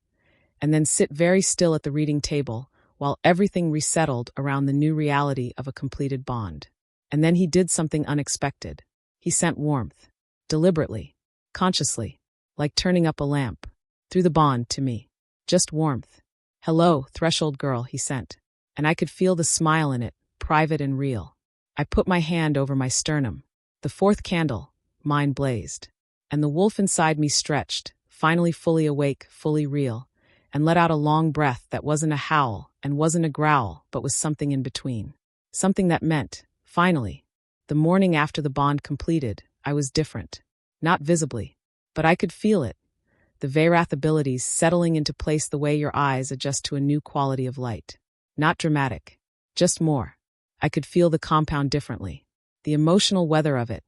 and then sit very still at the reading table while everything resettled around the new reality of a completed bond. And then he did something unexpected. He sent warmth. Deliberately. Consciously. Like turning up a lamp. Through the bond to me. Just warmth. "Hello, threshold girl," he sent. And I could feel the smile in it, private and real. I put my hand over my sternum. The 4th candle, mine blazed. And the wolf inside me stretched, finally fully awake, fully real, and let out a long breath that wasn't a howl and wasn't a growl, but was something in between. Something that meant, finally, the morning after the bond completed, I was different. Not visibly, but I could feel it. The Werath abilities settling into place the way your eyes adjust to a new quality of light. Not dramatic. Just more. I could feel the compound differently. The emotional weather of it.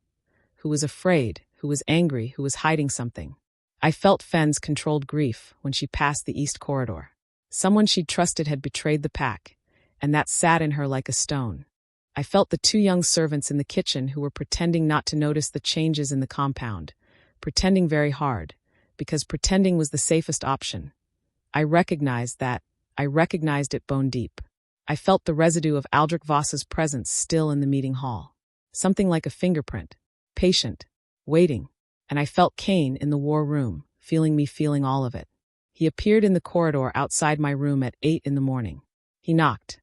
Who was afraid, who was angry, who was hiding something. I felt Fen's controlled grief when she passed the east corridor. Someone she'd trusted had betrayed the pack, and that sat in her like a stone. I felt the two young servants in the kitchen who were pretending not to notice the changes in the compound, pretending very hard, because pretending was the safest option. I recognized it bone deep. I felt the residue of Aldrich Voss's presence still in the meeting hall. Something like a fingerprint. Patient. Waiting. And I felt Kane in the war room, feeling all of it. He appeared in the corridor outside my room at 8 in the morning. He knocked.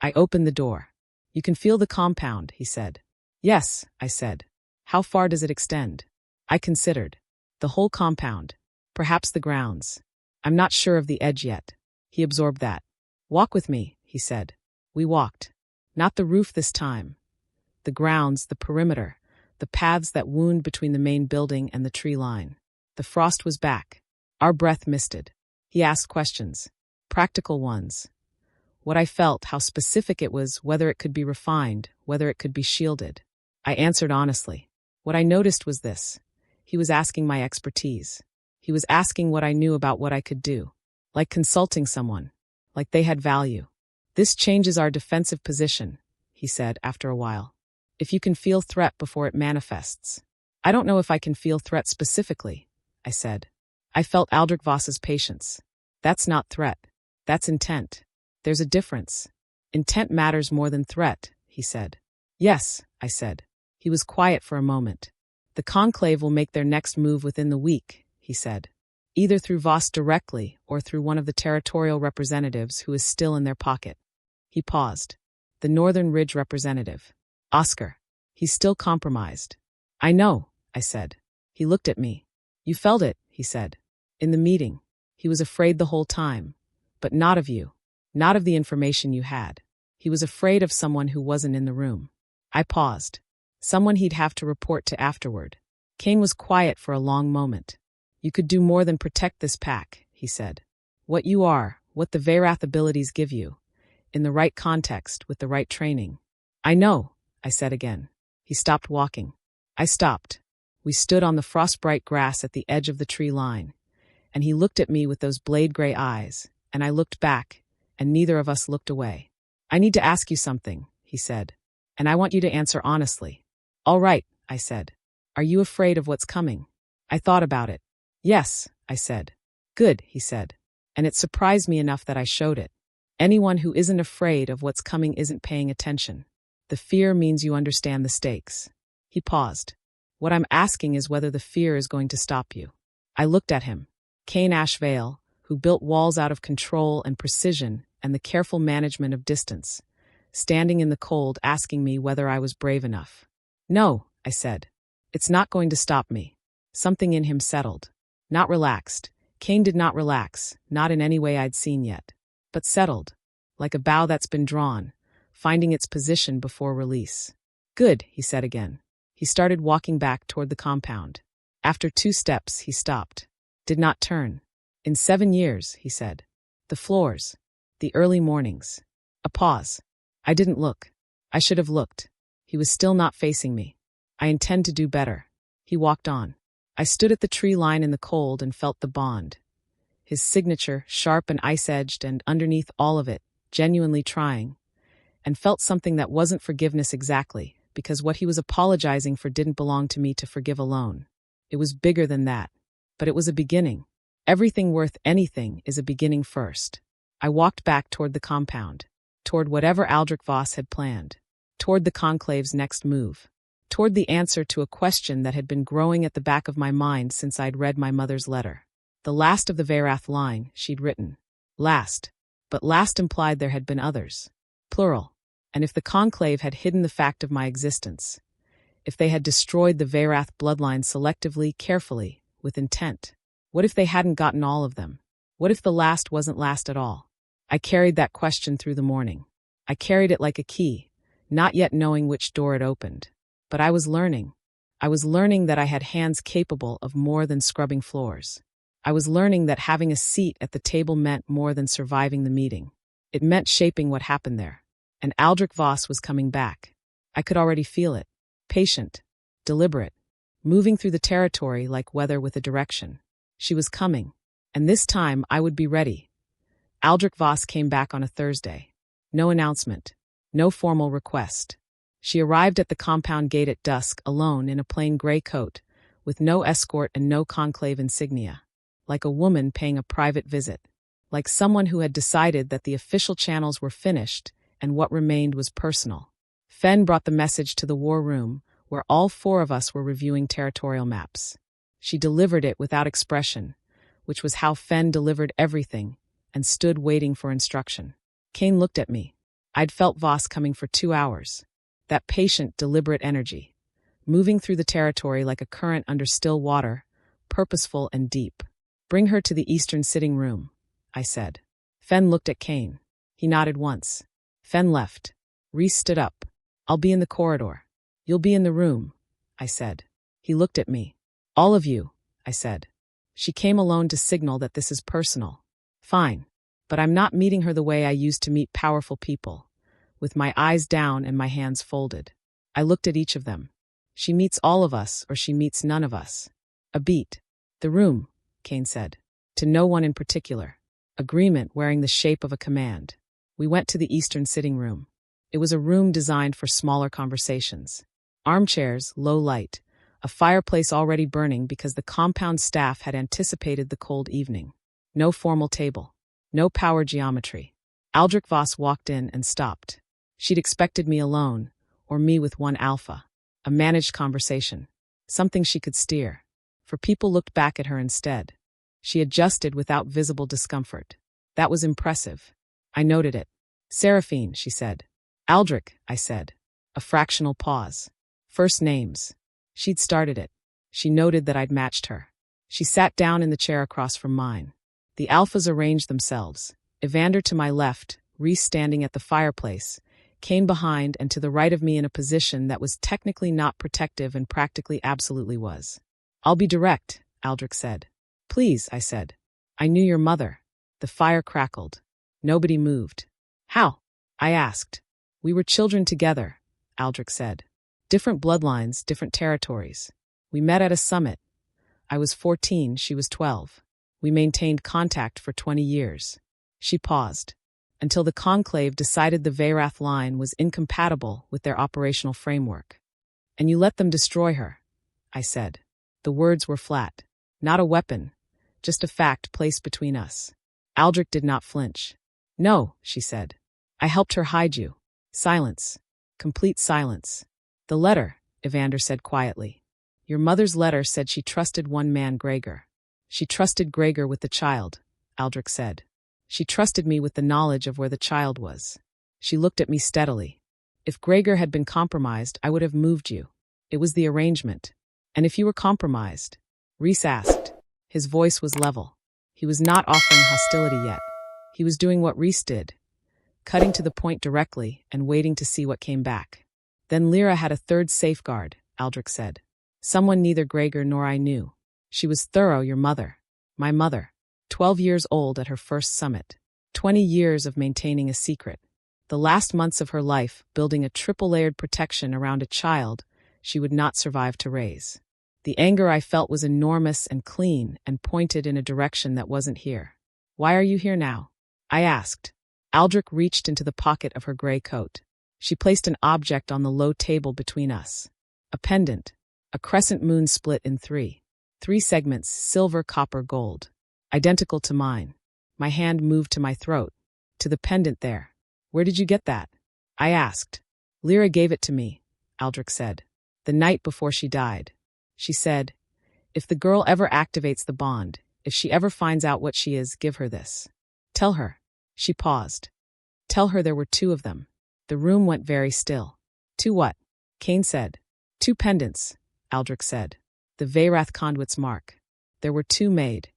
I opened the door. "You can feel the compound," he said. "Yes," I said. "How far does it extend?" I considered. "The whole compound. Perhaps the grounds. I'm not sure of the edge yet." He absorbed that. "Walk with me," he said. We walked. Not the roof this time. The grounds, the perimeter, the paths that wound between the main building and the tree line. The frost was back. Our breath misted. He asked questions. Practical ones. What I felt, how specific it was, whether it could be refined, whether it could be shielded. I answered honestly. What I noticed was this. He was asking my expertise. He was asking what I knew about what I could do. Like consulting someone. Like they had value. "This changes our defensive position," he said after a while. "If you can feel threat before it manifests." "I don't know if I can feel threat specifically," I said. I felt Aldrich Voss's patience. "That's not threat. That's intent. There's a difference. Intent matters more than threat," he said. "Yes," I said. He was quiet for a moment. "The conclave will make their next move within the week," he said. "Either through Voss directly or through one of the territorial representatives who is still in their pocket." He paused. "The Northern Ridge representative. Oscar. He's still compromised." "I know," I said. He looked at me. "You felt it," he said. "In the meeting. He was afraid the whole time. But not of you. Not of the information you had. He was afraid of someone who wasn't in the room." I paused. Someone he'd have to report to afterward. Kane was quiet for a long moment. "You could do more than protect this pack," he said. "What you are, what the Werath abilities give you. In the right context, with the right training." "I know," I said again. He stopped walking. I stopped. We stood on the frost-bright grass at the edge of the tree line, and he looked at me with those blade-gray eyes, and I looked back, and neither of us looked away. "I need to ask you something," he said, "and I want you to answer honestly." "All right," I said. "Are you afraid of what's coming?" I thought about it. "Yes," I said. "Good," he said. And it surprised me enough that I showed it. Anyone who isn't afraid of what's coming isn't paying attention. The fear means you understand the stakes. He paused. "What I'm asking is whether the fear is going to stop you." I looked at him. Kane Ashvale, who built walls out of control and precision and the careful management of distance, standing in the cold asking me whether I was brave enough. "No," I said. "It's not going to stop me." Something in him settled. Not relaxed. Kane did not relax, not in any way I'd seen yet. But settled. Like a bow that's been drawn, finding its position before release. "Good," he said again. He started walking back toward the compound. After 2 steps, he stopped. Did not turn. "In 7 years," he said. "The floors. The early mornings." A pause. I didn't look. I should have looked. He was still not facing me. "I intend to do better." He walked on. I stood at the tree line in the cold and felt the bond. His signature, sharp and ice-edged, and underneath all of it, genuinely trying. And felt something that wasn't forgiveness exactly, because what he was apologizing for didn't belong to me to forgive alone. It was bigger than that. But it was a beginning. Everything worth anything is a beginning first. I walked back toward the compound, toward whatever Aldrich Voss had planned, toward the conclave's next move, toward the answer to a question that had been growing at the back of my mind since I'd read my mother's letter. The last of the Werath line, she'd written. Last. But last implied there had been others. Plural. And if the conclave had hidden the fact of my existence, if they had destroyed the Werath bloodline selectively, carefully, with intent, what if they hadn't gotten all of them? What if the last wasn't last at all? I carried that question through the morning. I carried it like a key, not yet knowing which door it opened. But I was learning. I was learning that I had hands capable of more than scrubbing floors. I was learning that having a seat at the table meant more than surviving the meeting. It meant shaping what happened there. And Aldrich Voss was coming back. I could already feel it. Patient. Deliberate. moving through the territory like weather with a direction. She was coming, and this time I would be ready. Aldrich Voss came back on a Thursday. No announcement, no formal request. She arrived at the compound gate at dusk, alone in a plain gray coat, with no escort and no conclave insignia. Like a woman paying a private visit. Like someone who had decided that the official channels were finished and what remained was personal. Fen brought the message to the war room, where all four of us were reviewing territorial maps. She delivered it without expression, which was how Fen delivered everything, and stood waiting for instruction. Kane looked at me. I'd felt Voss coming for 2 hours. That patient, deliberate energy. Moving through the territory like a current under still water, purposeful and deep. Bring her to the eastern sitting room, I said. Fen looked at Kane. He nodded once. Fen left. Reese stood up. I'll be in the corridor. You'll be in the room, I said. He looked at me. All of you, I said. She came alone to signal that this is personal. Fine. But I'm not meeting her the way I used to meet powerful people, with my eyes down and my hands folded. I looked at each of them. She meets all of us, or she meets none of us. A beat. The room, Kane said. To no one in particular. Agreement wearing the shape of a command. We went to the eastern sitting room. It was a room designed for smaller conversations. Armchairs, low light, a fireplace already burning because the compound staff had anticipated the cold evening. No formal table. No power geometry. Aldrich Voss walked in and stopped. She'd expected me alone, or me with one alpha. A managed conversation. Something she could steer. For people looked back at her instead. She adjusted without visible discomfort. That was impressive. I noted it. Seraphine, she said. Aldrich, I said. A fractional pause. First names. She'd started it. She noted that I'd matched her. She sat down in the chair across from mine. The alphas arranged themselves. Evander to my left, Reese standing at the fireplace, Kane behind and to the right of me in a position that was technically not protective and practically absolutely was. I'll be direct, Aldrich said. Please, I said. I knew your mother. The fire crackled. Nobody moved. How? I asked. We were children together, Aldrich said. Different bloodlines, different territories. We met at a summit. I was 14, she was 12. We maintained contact for 20 years. She paused. Until the conclave decided the Veyrath line was incompatible with their operational framework. And you let them destroy her, I said. The words were flat. Not a weapon, just a fact placed between us. Aldrich did not flinch. No, she said. I helped her hide you. Silence. Complete silence. The letter, Evander said quietly. Your mother's letter said she trusted one man, Gregor. She trusted Gregor with the child, Aldrich said. She trusted me with the knowledge of where the child was. She looked at me steadily. If Gregor had been compromised, I would have moved you. It was the arrangement. And if you were compromised? Reese asked. His voice was level. He was not offering hostility yet. He was doing what Reese did, cutting to the point directly and waiting to see what came back. Then Lyra had a third safeguard, Aldrich said. Someone neither Gregor nor I knew. She was thorough, your mother. My mother. 12 years old at her first summit. 20 years of maintaining a secret. The last months of her life building a triple-layered protection around a child she would not survive to raise. The anger I felt was enormous and clean and pointed in a direction that wasn't here. Why are you here now? I asked. Aldrich reached into the pocket of her gray coat. She placed an object on the low table between us. A pendant. A crescent moon split in three. 3 segments, silver, copper, gold. Identical to mine. My hand moved to my throat. To the pendant there. Where did you get that? I asked. Lyra gave it to me, Aldrich said. The night before she died. She said, if the girl ever activates the bond, if she ever finds out what she is, give her this. Tell her. She paused. Tell her there were 2 of them. The room went very still. 2 what? Kane said. 2 pendants, Aldrich said. The Veyrath conduit's mark. There were 2 made.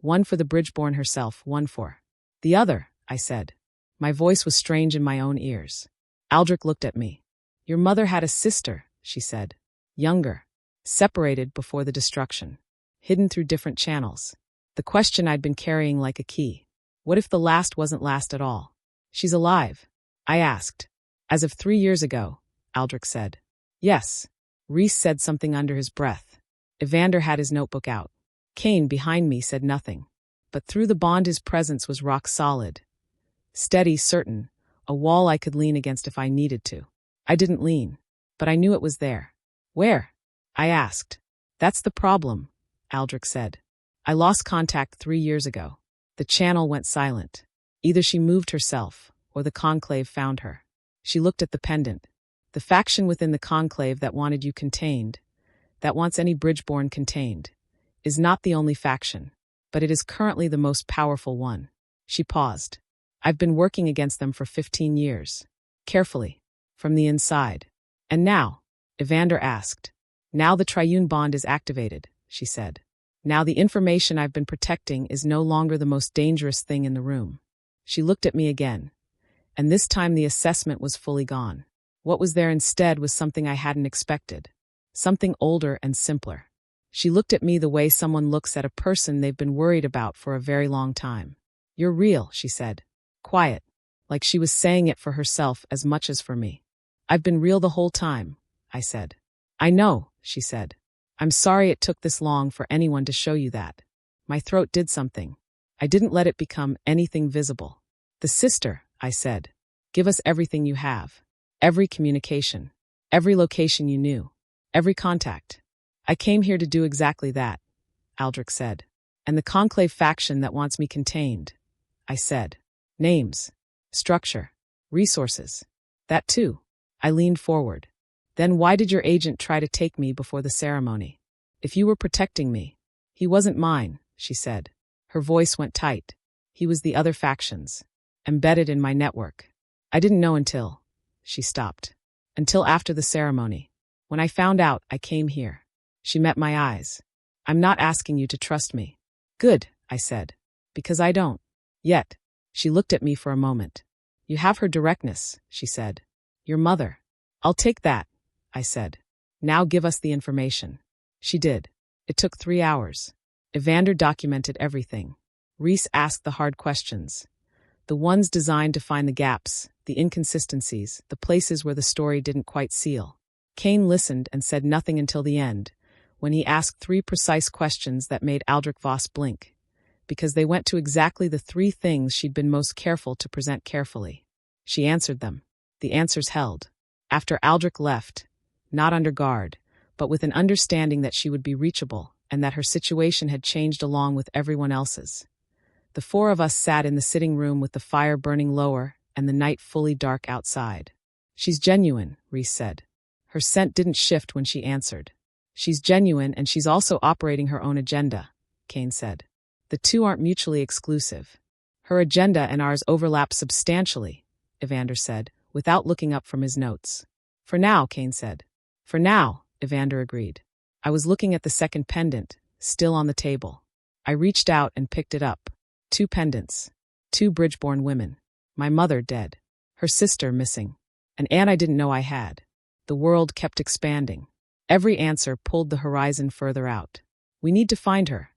One for the Bridgeborn herself, one for the other, I said. My voice was strange in my own ears. Aldrich looked at me. Your mother had a sister, she said. Younger. Separated before the destruction. Hidden through different channels. The question I'd been carrying like a key. What if the last wasn't last at all? She's alive, I asked. As of 3 years ago, Aldrich said. Yes. Reese said something under his breath. Evander had his notebook out. Kane, behind me, said nothing. But through the bond his presence was rock solid. Steady, certain, a wall I could lean against if I needed to. I didn't lean, but I knew it was there. Where? I asked. That's the problem, Aldrich said. I lost contact 3 years ago. The channel went silent. Either she moved herself, or the conclave found her. She looked at the pendant. The faction within the conclave that wanted you contained, that wants any Bridgeborn contained, is not the only faction, but it is currently the most powerful one. She paused. I've been working against them for 15 years. Carefully. From the inside. And now? Evander asked. Now the triune bond is activated, she said. Now the information I've been protecting is no longer the most dangerous thing in the room. She looked at me again. And this time the assessment was fully gone. What was there instead was something I hadn't expected. Something older and simpler. She looked at me the way someone looks at a person they've been worried about for a very long time. You're real, she said. Quiet. Like she was saying it for herself as much as for me. I've been real the whole time, I said. I know, she said. I'm sorry it took this long for anyone to show you that. My throat did something. I didn't let it become anything visible. The sister, I said. Give us everything you have. Every communication. Every location you knew. Every contact. I came here to do exactly that, Aldrich said. And the conclave faction that wants me contained, I said. Names. Structure. Resources. That too. I leaned forward. Then why did your agent try to take me before the ceremony? If you were protecting me. He wasn't mine, she said. Her voice went tight. He was the other faction's. Embedded in my network. I didn't know until. She stopped. Until after the ceremony. When I found out, I came here. She met my eyes. I'm not asking you to trust me. Good, I said. Because I don't. Yet. She looked at me for a moment. You have her directness, she said. Your mother. I'll take that, I said. Now give us the information. She did. It took 3 hours. Evander documented everything. Reese asked the hard questions. The ones designed to find the gaps, the inconsistencies, the places where the story didn't quite seal. Kane listened and said nothing until the end, when he asked 3 precise questions that made Aldrich Voss blink, because they went to exactly the 3 things she'd been most careful to present carefully. She answered them. The answers held. After Aldrich left, not under guard, but with an understanding that she would be reachable and that her situation had changed along with everyone else's. The 4 of us sat in the sitting room with the fire burning lower and the night fully dark outside. She's genuine, Reese said. Her scent didn't shift when she answered. She's genuine and she's also operating her own agenda, Kane said. The 2 aren't mutually exclusive. Her agenda and ours overlap substantially, Evander said, without looking up from his notes. For now, Kane said. For now, Evander agreed. I was looking at the second pendant, still on the table. I reached out and picked it up. 2 pendants. 2 Bridgeborn women. My mother dead. Her sister missing. An aunt I didn't know I had. The world kept expanding. Every answer pulled the horizon further out. We need to find her,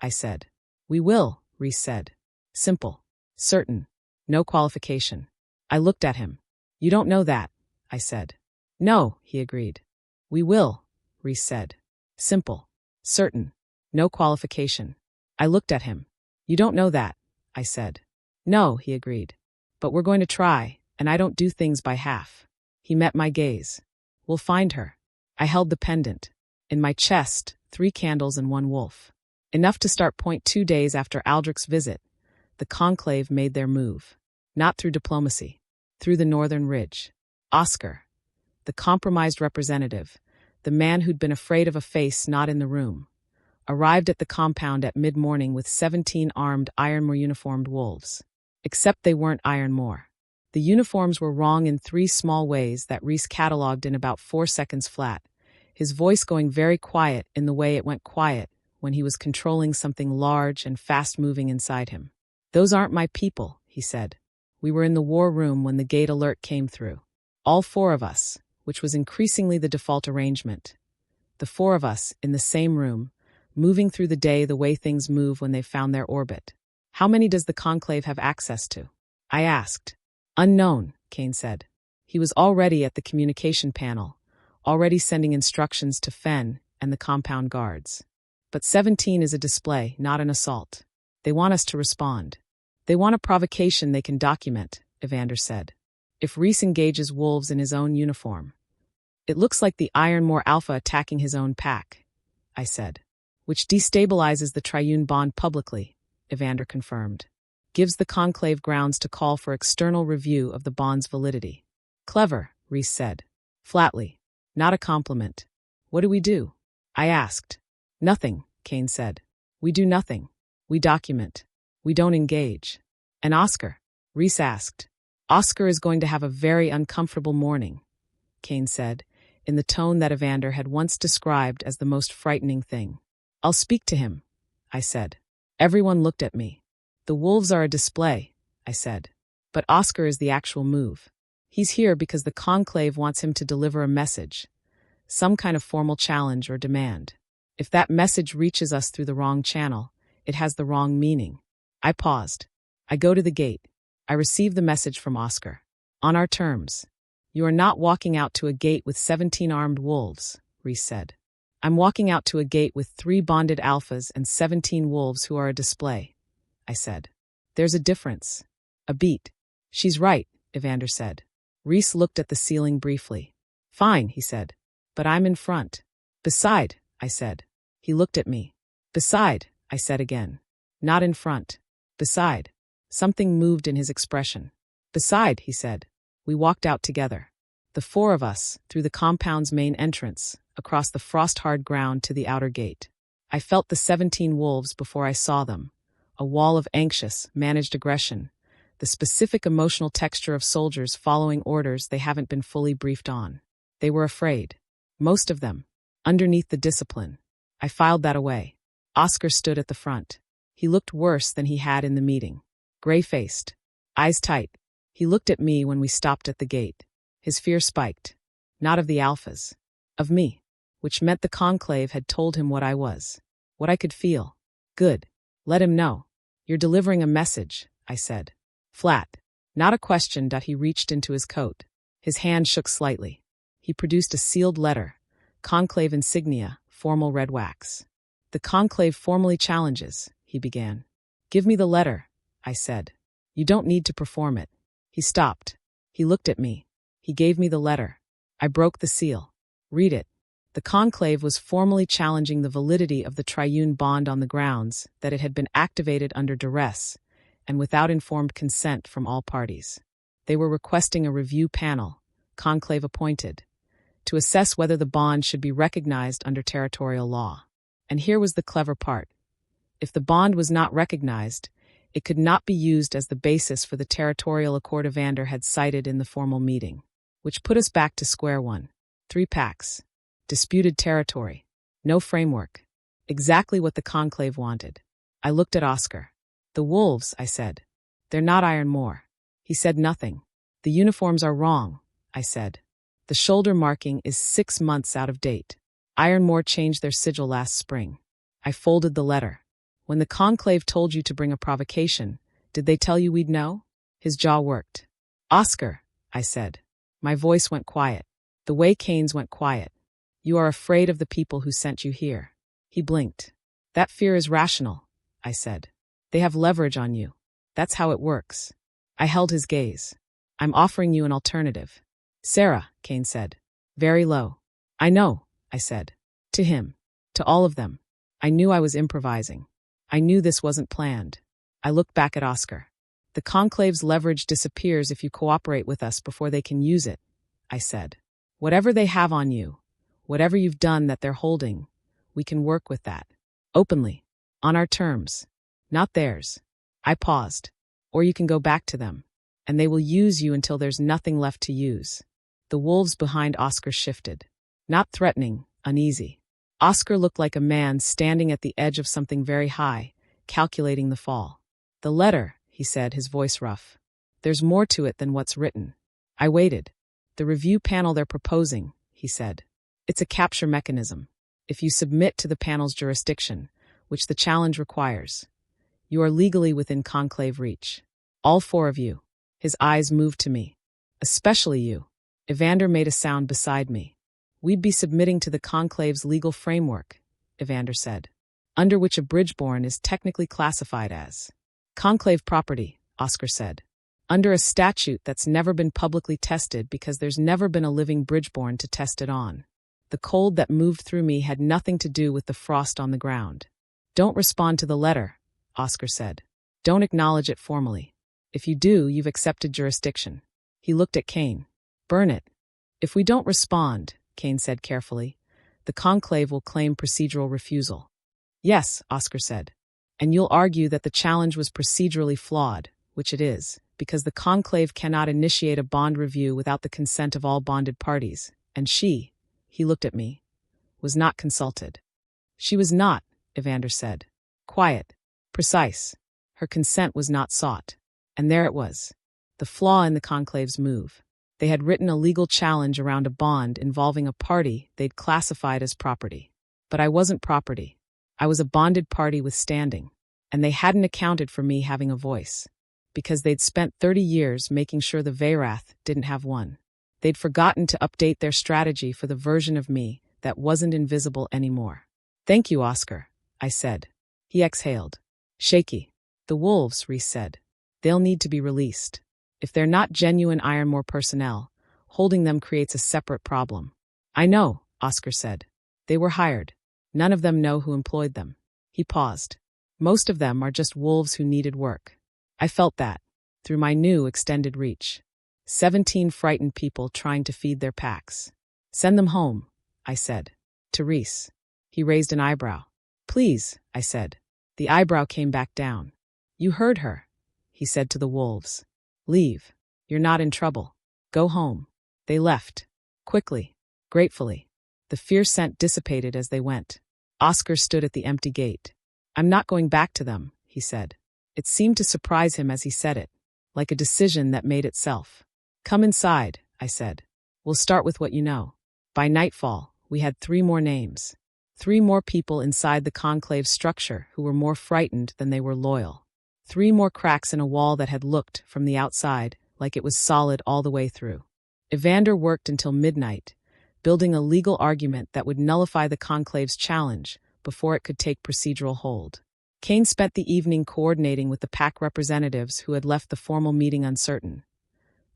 I said. We will, Reese said. Simple. Certain. No qualification. I looked at him. You don't know that, I said. No, he agreed. We will, Reese said. Simple. Certain. No qualification. I looked at him. You don't know that, I said. No, he agreed. But we're going to try, and I don't do things by half. He met my gaze. We'll find her. I held the pendant. In my chest, 3 candles and 1 wolf. Enough to start point 2 days after Aldrich's visit. The conclave made their move. Not through diplomacy. Through the northern ridge. Oscar. The compromised representative. The man who'd been afraid of a face not in the room. Arrived at the compound at mid-morning with 17 armed Ironmore-uniformed wolves. Except they weren't Ironmore. The uniforms were wrong in 3 small ways that Reese catalogued in about 4 seconds flat, his voice going very quiet in the way it went quiet when he was controlling something large and fast-moving inside him. Those aren't my people, he said. We were in the war room when the gate alert came through. All 4 of us, which was increasingly the default arrangement. The 4 of us in the same room, moving through the day the way things move when they've found their orbit. How many does the conclave have access to? I asked. Unknown, Kane said. He was already at the communication panel, already sending instructions to Fen and the compound guards. But 17 is a display, not an assault. They want us to respond. They want a provocation they can document, Evander said. If Reese engages wolves in his own uniform. It looks like the Ironmore Alpha attacking his own pack, I said. Which destabilizes the triune bond publicly, Evander confirmed. Gives the conclave grounds to call for external review of the bond's validity. Clever, Reese said. Flatly. Not a compliment. What do we do? I asked. Nothing, Kane said. We do nothing. We document. We don't engage. And Oscar? Reese asked. Oscar is going to have a very uncomfortable morning, Kane said, in the tone that Evander had once described as the most frightening thing. I'll speak to him, I said. Everyone looked at me. The wolves are a display, I said. But Oscar is the actual move. He's here because the conclave wants him to deliver a message, some kind of formal challenge or demand. If that message reaches us through the wrong channel, it has the wrong meaning. I paused. I go to the gate. I receive the message from Oscar. On our terms. You are not walking out to a gate with 17 armed wolves, Reese said. I'm walking out to a gate with 3 bonded alphas and 17 wolves who are a display, I said. There's a difference. A beat. She's right, Evander said. Reese looked at the ceiling briefly. Fine, he said. But I'm in front. Beside, I said. He looked at me. Beside, I said again. Not in front. Beside. Something moved in his expression. Beside, he said. We walked out together. The 4 of us, through the compound's main entrance, across the frost-hard ground to the outer gate. I felt the 17 wolves before I saw them. A wall of anxious, managed aggression. The specific emotional texture of soldiers following orders they haven't been fully briefed on. They were afraid. Most of them. Underneath the discipline. I filed that away. Oscar stood at the front. He looked worse than he had in the meeting. Gray-faced. Eyes tight. He looked at me when we stopped at the gate. His fear spiked. Not of the alphas. Of me. Which meant the conclave had told him what I was. What I could feel. Good. Let him know. You're delivering a message, I said. Flat. Not a question. He reached into his coat. His hand shook slightly. He produced a sealed letter. Conclave insignia, formal red wax. The conclave formally challenges, he began. Give me the letter, I said. You don't need to perform it. He stopped. He looked at me. He gave me the letter. I broke the seal. Read it. The conclave was formally challenging the validity of the triune bond on the grounds that it had been activated under duress and without informed consent from all parties. They were requesting a review panel, conclave appointed, to assess whether the bond should be recognized under territorial law. And here was the clever part. If the bond was not recognized, it could not be used as the basis for the territorial accord Evander had cited in the formal meeting, which put us back to square one. 3 packs. Disputed territory. No framework. Exactly what the conclave wanted. I looked at Oscar. The wolves, I said. They're not Ironmore. He said nothing. The uniforms are wrong, I said. The shoulder marking is 6 months out of date. Ironmore changed their sigil last spring. I folded the letter. When the conclave told you to bring a provocation, did they tell you we'd know? His jaw worked. Oscar, I said. My voice went quiet. The way Kane's went quiet. You are afraid of the people who sent you here. He blinked. That fear is rational, I said. They have leverage on you. That's how it works. I held his gaze. I'm offering you an alternative. Sarah, Kane said. Very low. I know, I said. To him. To all of them. I knew I was improvising. I knew this wasn't planned. I looked back at Oscar. The conclave's leverage disappears if you cooperate with us before they can use it, I said. Whatever they have on you, whatever you've done that they're holding, we can work with that. Openly. On our terms. Not theirs. I paused. Or you can go back to them. And they will use you until there's nothing left to use. The wolves behind Oscar shifted. Not threatening, uneasy. Oscar looked like a man standing at the edge of something very high, calculating the fall. The letter, he said, his voice rough. There's more to it than what's written. I waited. The review panel they're proposing, he said. It's a capture mechanism. If you submit to the panel's jurisdiction, which the challenge requires, you are legally within conclave reach. All 4 of you. His eyes moved to me. Especially you. Evander made a sound beside me. We'd be submitting to the conclave's legal framework, Evander said, under which a bridgeborn is technically classified as conclave property, Oscar said, under a statute that's never been publicly tested because there's never been a living bridgeborn to test it on. The cold that moved through me had nothing to do with the frost on the ground. Don't respond to the letter, Oscar said. Don't acknowledge it formally. If you do, you've accepted jurisdiction. He looked at Kane. Burn it. If we don't respond, Kane said carefully, the conclave will claim procedural refusal. Yes, Oscar said. And you'll argue that the challenge was procedurally flawed, which it is, because the conclave cannot initiate a bond review without the consent of all bonded parties, and she, he looked at me, was not consulted. She was not, Evander said. Quiet. Precise. Her consent was not sought. And there it was. The flaw in the conclave's move. They had written a legal challenge around a bond involving a party they'd classified as property. But I wasn't property. I was a bonded party with standing. And they hadn't accounted for me having a voice. Because they'd spent 30 years making sure the Veyrath didn't have one. They'd forgotten to update their strategy for the version of me that wasn't invisible anymore. Thank you, Oscar, I said. He exhaled. Shaky. The wolves, Reese said. They'll need to be released. If they're not genuine Ironmore personnel, holding them creates a separate problem. I know, Oscar said. They were hired. None of them know who employed them. He paused. Most of them are just wolves who needed work. I felt that, through my new extended reach. 17 frightened people trying to feed their packs. Send them home, I said. To Reese. He raised an eyebrow. Please, I said. The eyebrow came back down. You heard her, he said to the wolves. Leave. You're not in trouble. Go home. They left. Quickly. Gratefully. The fear scent dissipated as they went. Oscar stood at the empty gate. I'm not going back to them, he said. It seemed to surprise him as he said it, like a decision that made itself. Come inside, I said. We'll start with what you know. By nightfall, we had 3 more names. 3 more people inside the conclave structure who were more frightened than they were loyal. 3 more cracks in a wall that had looked, from the outside, like it was solid all the way through. Evander worked until midnight, building a legal argument that would nullify the conclave's challenge before it could take procedural hold. Kane spent the evening coordinating with the pack representatives who had left the formal meeting uncertain.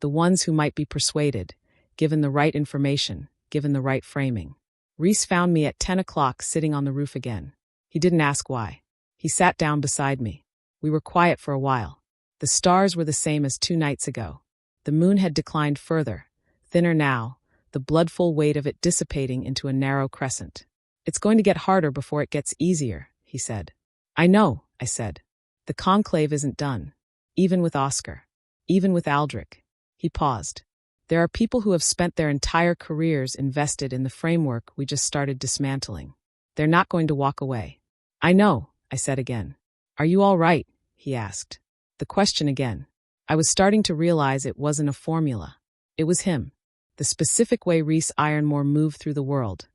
The ones who might be persuaded, given the right information, given the right framing. Reese found me at 10 o'clock sitting on the roof again. He didn't ask why. He sat down beside me. We were quiet for a while. The stars were the same as 2 nights ago. The moon had declined further, thinner now, the bloodful weight of it dissipating into a narrow crescent. It's going to get harder before it gets easier, he said. I know, I said. The conclave isn't done. Even with Oscar. Even with Aldrich. He paused. There are people who have spent their entire careers invested in the framework we just started dismantling. They're not going to walk away. I know, I said again. Are you all right? He asked. The question again. I was starting to realize it wasn't a formula. It was him. The specific way Reese Ironmore moved through the world.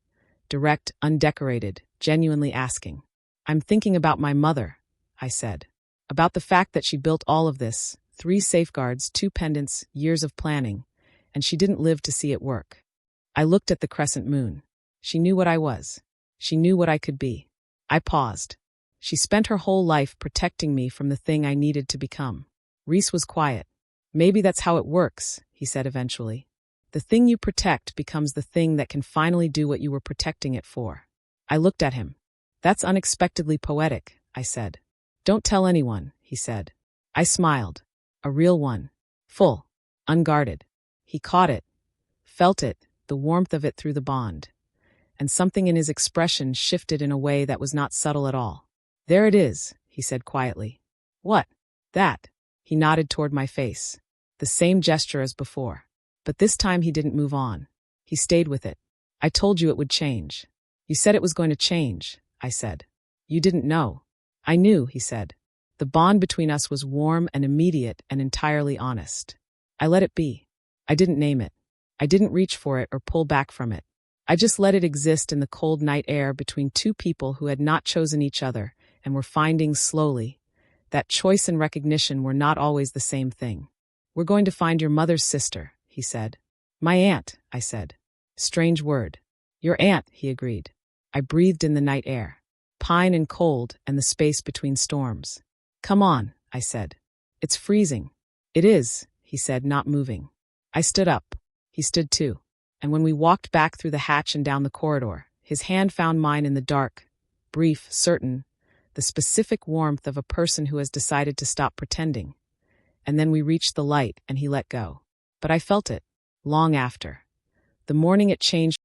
Direct, undecorated, genuinely asking. I'm thinking about my mother, I said. About the fact that she built all of this, 3 safeguards, 2 pendants, years of planning, and she didn't live to see it work. I looked at the crescent moon. She knew what I was. She knew what I could be. I paused. She spent her whole life protecting me from the thing I needed to become. Reese was quiet. Maybe that's how it works, he said eventually. The thing you protect becomes the thing that can finally do what you were protecting it for. I looked at him. That's unexpectedly poetic, I said. Don't tell anyone, he said. I smiled. A real one. Full. Unguarded. He caught it. Felt it, the warmth of it through the bond. And something in his expression shifted in a way that was not subtle at all. There it is, he said quietly. What? That. He nodded toward my face. The same gesture as before. But this time he didn't move on. He stayed with it. I told you it would change. You said it was going to change, I said. You didn't know. I knew, he said. The bond between us was warm and immediate and entirely honest. I let it be. I didn't name it. I didn't reach for it or pull back from it. I just let it exist in the cold night air between 2 people who had not chosen each other and were finding slowly that choice and recognition were not always the same thing. We're going to find your mother's sister, he said. My aunt, I said. Strange word. Your aunt, he agreed. I breathed in the night air. Pine and cold and the space between storms. Come on, I said. It's freezing. It is, he said, not moving. I stood up. He stood too. And when we walked back through the hatch and down the corridor, his hand found mine in the dark, brief, certain, the specific warmth of a person who has decided to stop pretending. And then we reached the light and he let go. But I felt it, long after. The morning it changed